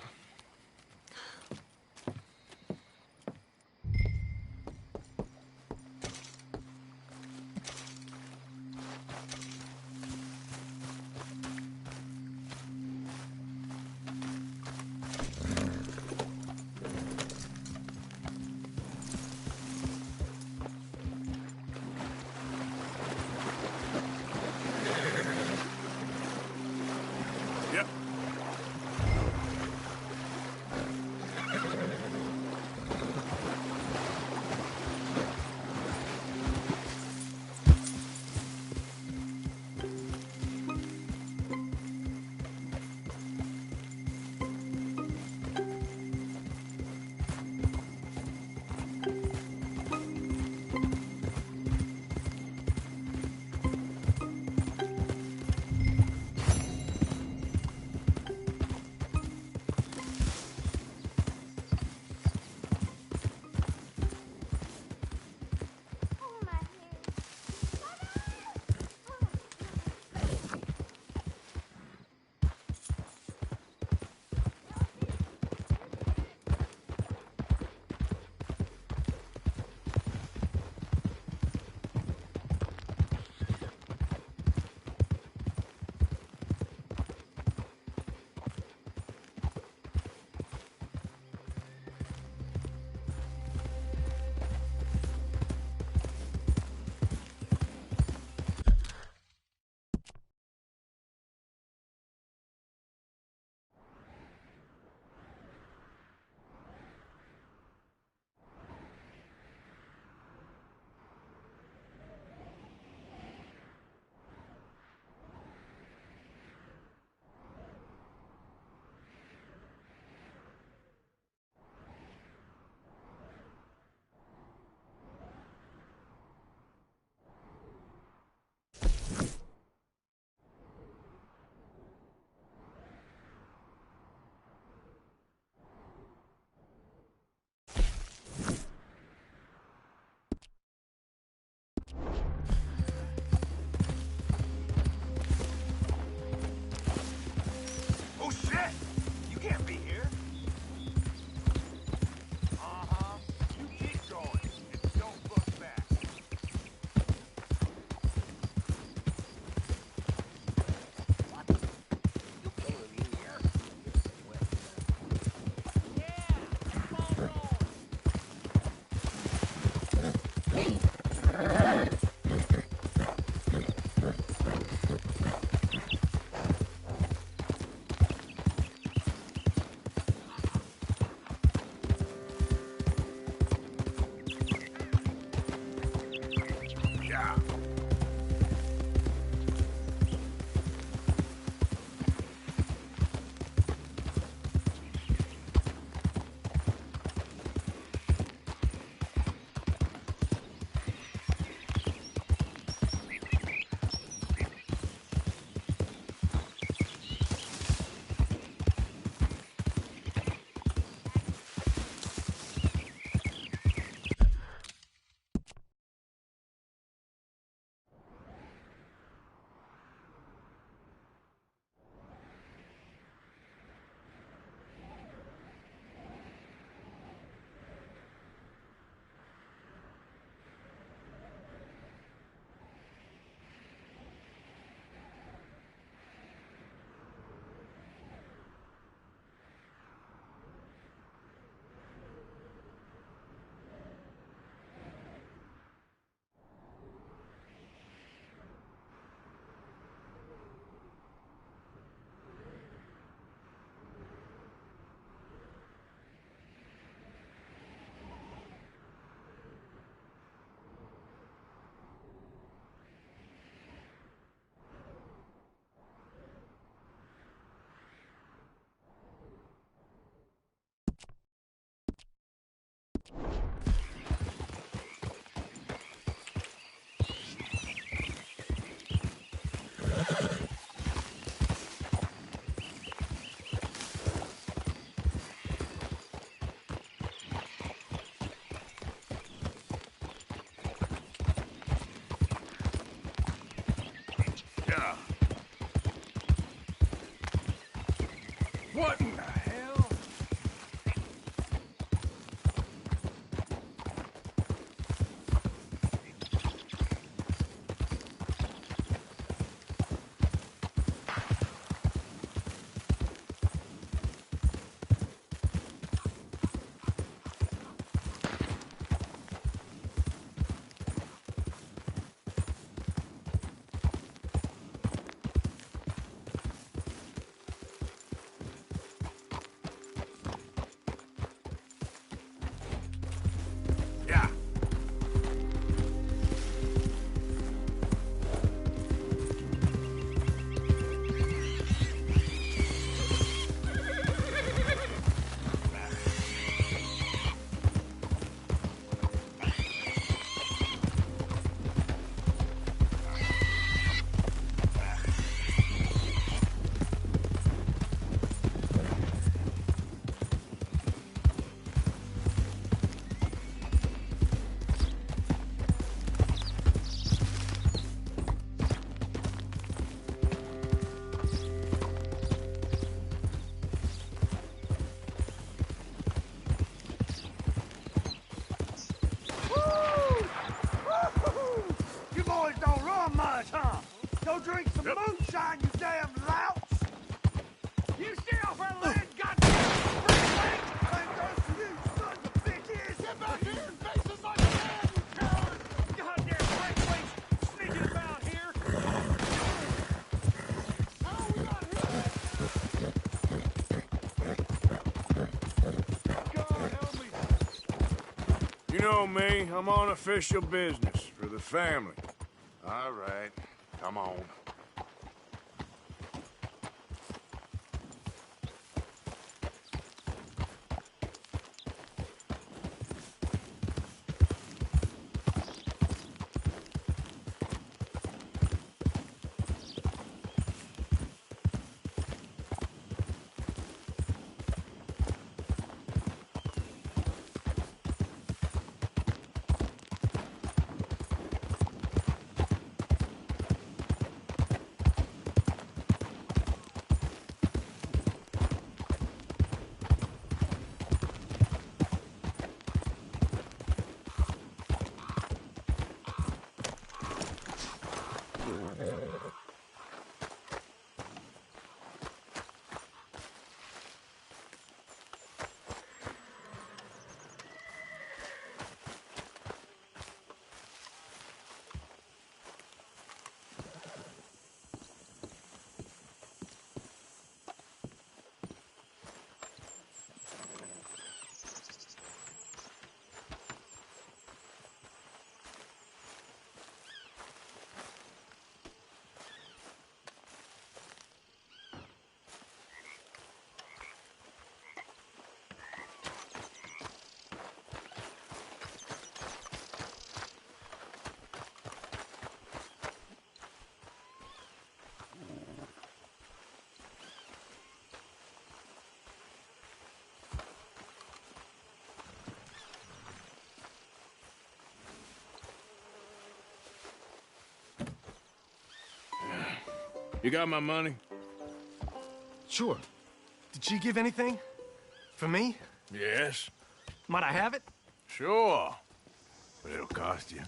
Go drink some moonshine, you damn louts! You stay off our land, goddamn freak! I'm goes to you, son of a bitches! Get back here and face us like a man, you coward! Goddamn breakaways sneaking about here! How we got here? God help me! You know me, I'm on official business for the family. All right, come on. You got my money? Sure. Did she give anything? For me? Yes. Might I have it? Sure. But it'll cost you.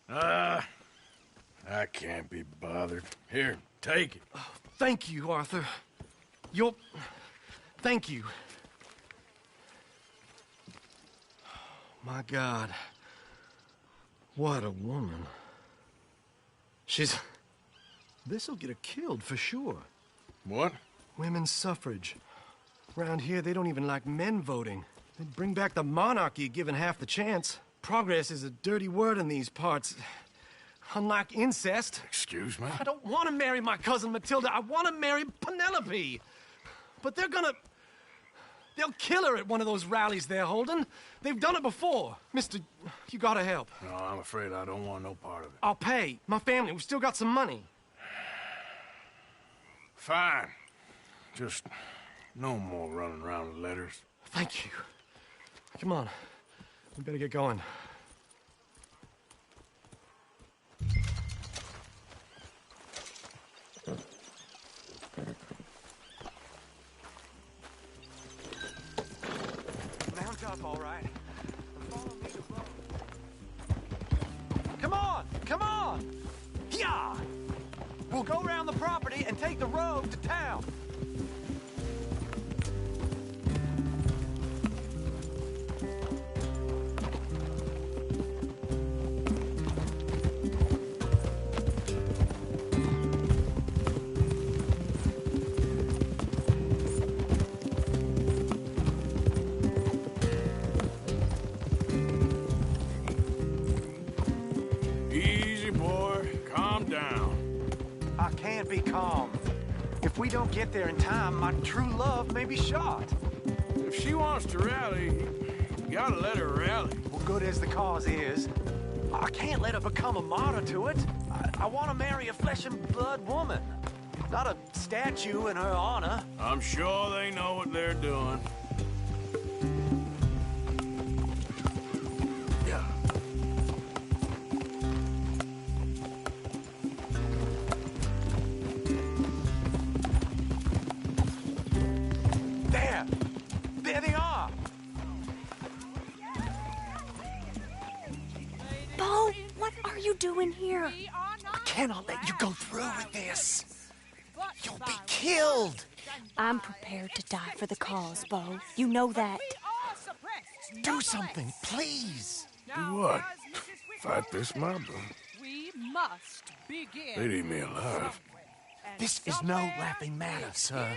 I can't be bothered. Here, take it. Oh, thank you, Arthur. You'll... Thank you. My God. What a woman. She's... This'll get her killed for sure. What? Women's suffrage. Around here, they don't even like men voting. They'd bring back the monarchy given half the chance. Progress is a dirty word in these parts. Unlike incest. Excuse me? I don't want to marry my cousin Matilda. I want to marry Penelope. But they're gonna... They'll kill her at one of those rallies they're holding. They've done it before. Mister, you gotta help. No, I'm afraid I don't want no part of it. I'll pay. My family, we've still got some money. Fine. Just no more running around with letters. Thank you. Come on. We better get going. Mount up, all right. Follow me to road. Come on! Come on! Yeah! We'll go around the property and take the road to town. Easy, boy. Calm down. I can't be calm. If we don't get there in time, my true love may be shot. If she wants to rally, you gotta let her rally. Well, good as the cause is, I can't let her become a martyr to it. I want to marry a flesh and blood woman, not a statue in her honor. I'm sure they know what they're doing. There they are! Bo, what are you doing here? We are cannot let you go through with this. You'll be killed. I'm prepared to die for the cause, Bo. You know that. Do something, please. Do what? Fight this mob? We must begin. They'd eat me alive. This is no laughing matter, sir.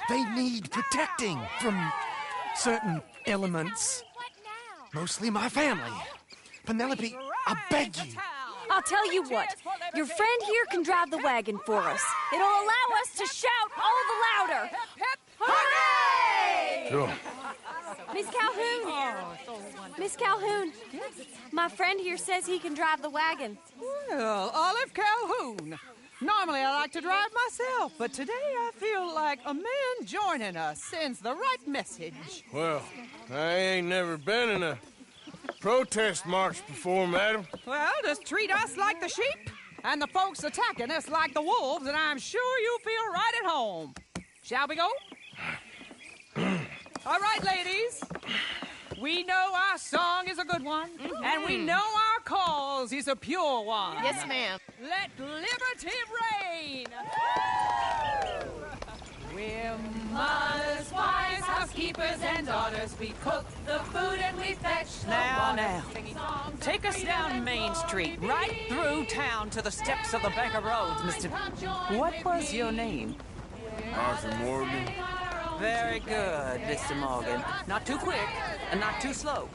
They need protecting from certain elements. Mostly my family. Penelope, I beg you. I'll tell you what. Your friend here can drive the wagon for us. It'll allow us to shout all the louder. Hooray! Sure. Miss Calhoun. Miss Calhoun. My friend here says he can drive the wagon. Well, Olive Calhoun. Normally I like to drive myself, but today I feel like a man joining us sends the right message. Well, I ain't never been in a protest march before, madam. Well, just treat us like the sheep, and the folks attacking us like the wolves, and I'm sure you feel right at home. Shall we go? All right, ladies. We know our song is a good one, and we know our cause is a pure one. Yes, ma'am. Let liberty reign! We're mothers, wives, housekeepers, and daughters. We cook the food and we fetch the water. Now, take us down Main Street, right through town to the steps of the Bank of Roads, Mr. What was your name? Arthur Morgan. Very good, Mr. Morgan. Not too quick and not too slow.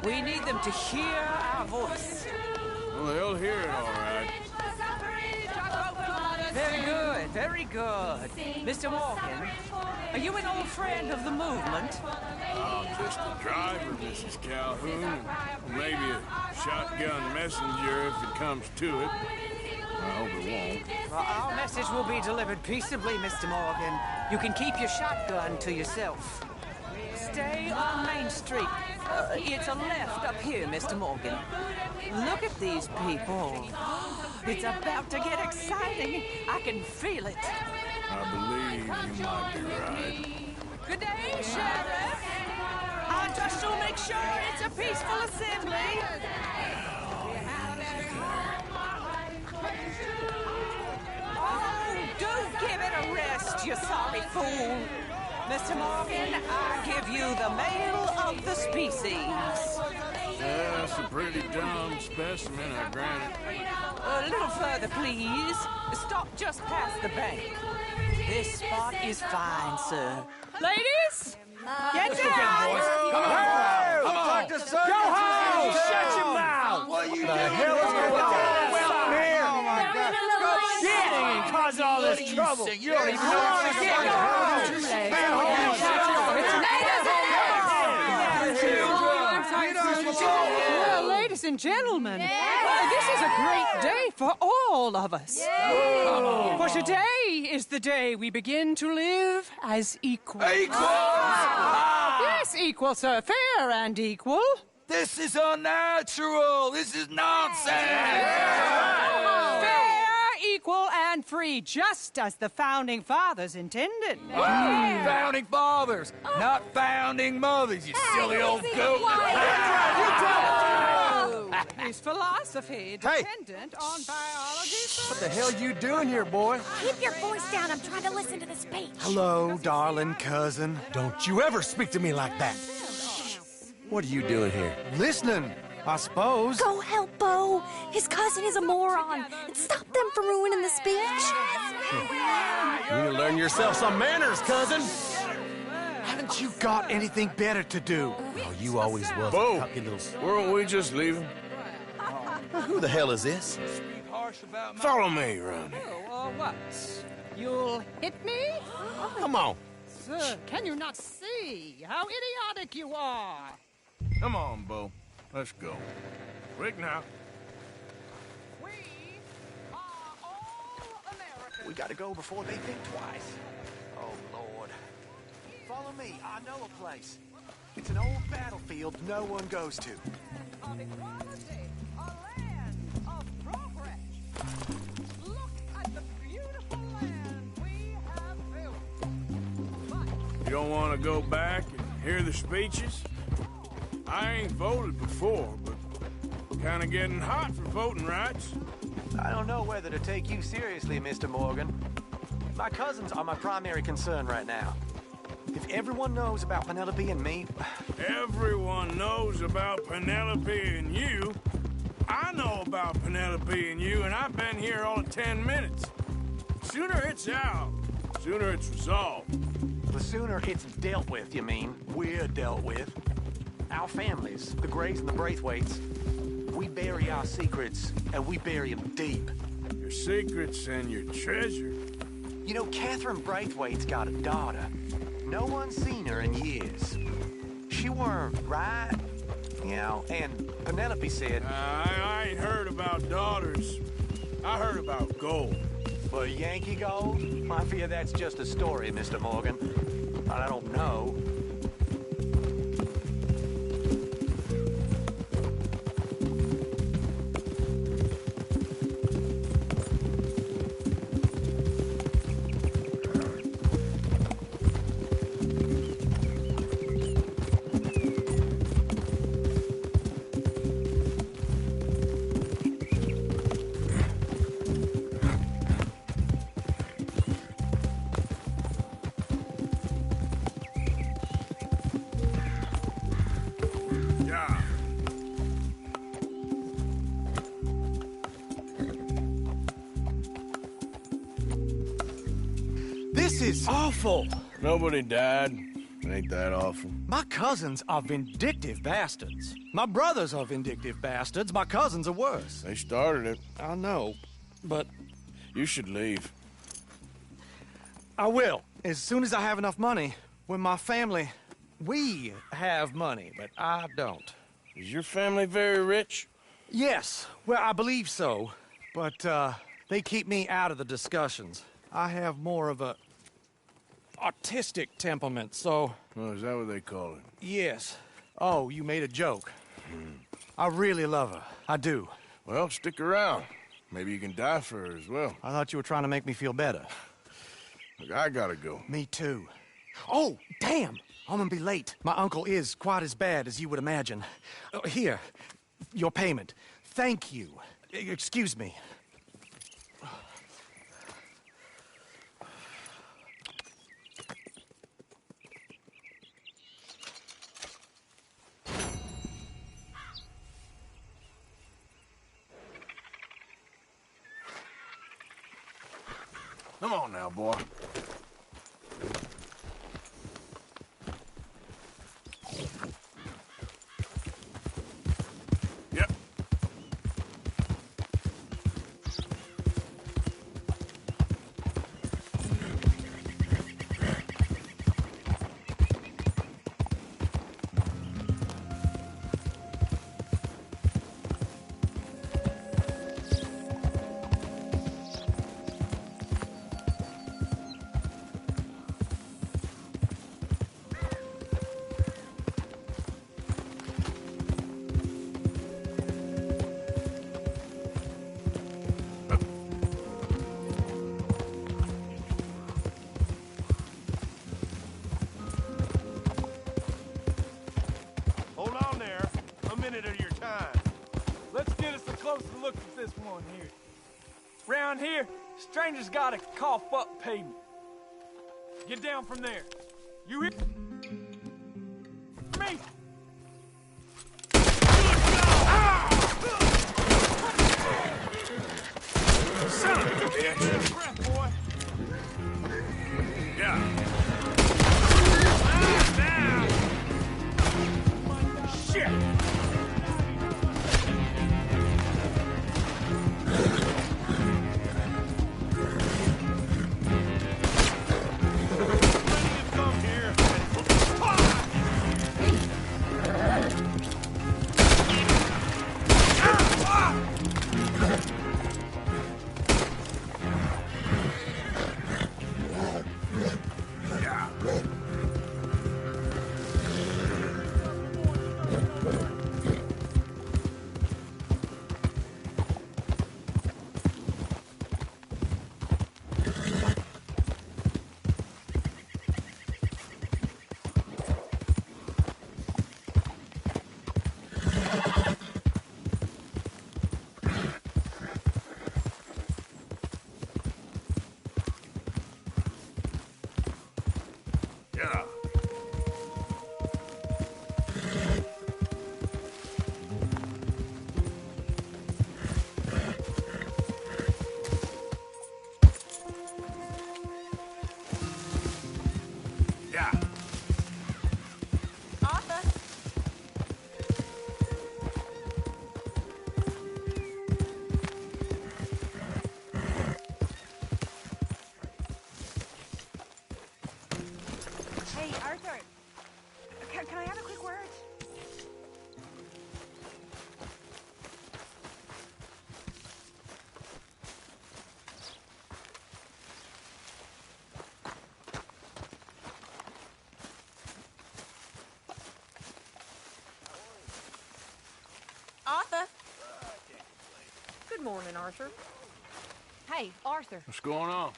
We need them to hear our voice. Well, they'll hear it all right. Very good, very good. Mr. Morgan, are you an old friend of the movement? I'm just a driver, Mrs. Calhoun. Maybe a shotgun messenger if it comes to it. I hope it won't. Well, our message will be delivered peaceably, Mr. Morgan. You can keep your shotgun to yourself. Stay on Main Street. It's a left up here, Mr. Morgan. Look at these people. It's about to get exciting. I can feel it. I believe you might be right. Good day, Sheriff. I trust you'll make sure it's a peaceful assembly. Oh, do give it a rest, you sorry fool. Mr. Morgan, I give you the male of the species. That's a pretty dumb specimen, I grant it. A little further, please. Stop just past the bank. This spot is fine, sir. Ladies, get down! Come on! Come on! Go home! Shut your mouth! What are you doing? The hell is going on here? Oh, my God. Shit! And cause all this trouble. You don't even know what's going on. Stay Well, ladies and gentlemen, this is a great day for all of us. For today is the day we begin to live as equals. Yes, equal, sir. Fair and equal. This is unnatural. This is nonsense. Fair, equal, and free, just as the Founding Fathers intended. Founding fathers, not founding mothers, you silly old goat. Is philosophy dependent on biology? What the hell you doing here, boy? Keep your voice down. I'm trying to listen to the speech. Hello, darling cousin. Don't you ever speak to me like that. What are you doing here? Listening, I suppose. Go help Bo. His cousin is a moron. And stop them from ruining the speech. You need to learn yourself some manners, cousin. Haven't you got anything better to do? Oh, you always was Bo, a cocky little... weren't we just leaving? Who the hell is this? Follow me around here. What? You'll hit me? Come on. Sir, can you not see how idiotic you are? Come on, Bo. Let's go. Quick now. We are all Americans. We gotta go before they think twice. Oh, Lord. Follow me. I know a place. It's an old battlefield no one goes to. Of equality, a land of progress. Look at the beautiful land we have built. You don't want to go back and hear the speeches? I ain't voted before, but kind of getting hot for voting rights. I don't know whether to take you seriously, Mr. Morgan. My cousins are my primary concern right now. If everyone knows about Penelope and me... Everyone knows about Penelope and you. I know about Penelope and you, and I've been here all of 10 minutes. Sooner it's out, sooner it's resolved. The sooner it's dealt with, you mean? We're dealt with. Our families, the Grays and the Braithwaites, we bury our secrets, and we bury them deep. Your secrets and your treasure. You know, Catherine Braithwaite's got a daughter. No one's seen her in years. She weren't right, you know, and Penelope said... I ain't heard about daughters. I heard about gold. But Yankee gold? I fear that's just a story, Mr. Morgan. But I don't know. This is awful. Nobody died. Ain't that awful? My cousins are vindictive bastards. My brothers are vindictive bastards. My cousins are worse. They started it. I know, but... You should leave. I will, as soon as I have enough money. When my family... We have money, but I don't. Is your family very rich? Yes, well, I believe so. But, they keep me out of the discussions. I have more of a... artistic temperament, so... Oh, is that what they call it? Yes. Oh, you made a joke. I really love her. I do. Well, stick around. Maybe you can die for her as well. I thought you were trying to make me feel better. Look, I gotta go. Me too. Oh, damn! I'm gonna be late. My uncle is quite as bad as you would imagine. Here, your payment. Thank you. Excuse me. Come on now, boy. Yep. Round here, strangers gotta cough up payment. Get down from there. You hear me? Son of a bitch! Breath, boy. Yeah. Shit! Hey, Arthur. Can I have a quick word? Arthur? Good morning, Arthur. Hey, Arthur. What's going on?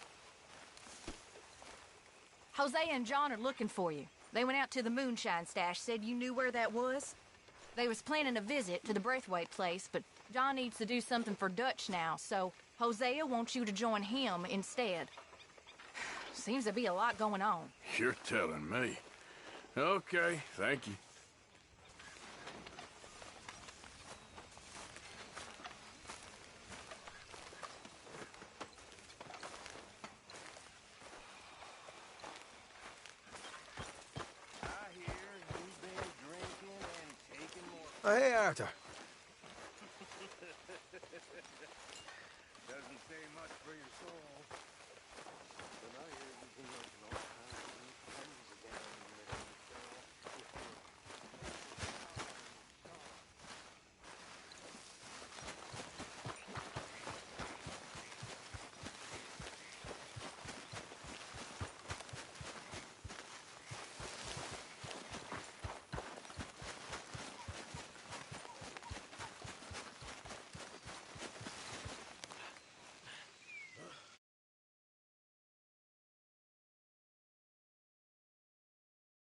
Hosea and John are looking for you. They went out to the moonshine stash, said you knew where that was. They was planning a visit to the Braithwaite place, but John needs to do something for Dutch now, so Hosea wants you to join him instead. Seems to be a lot going on. You're telling me. Okay, thank you. Hey, Arthur.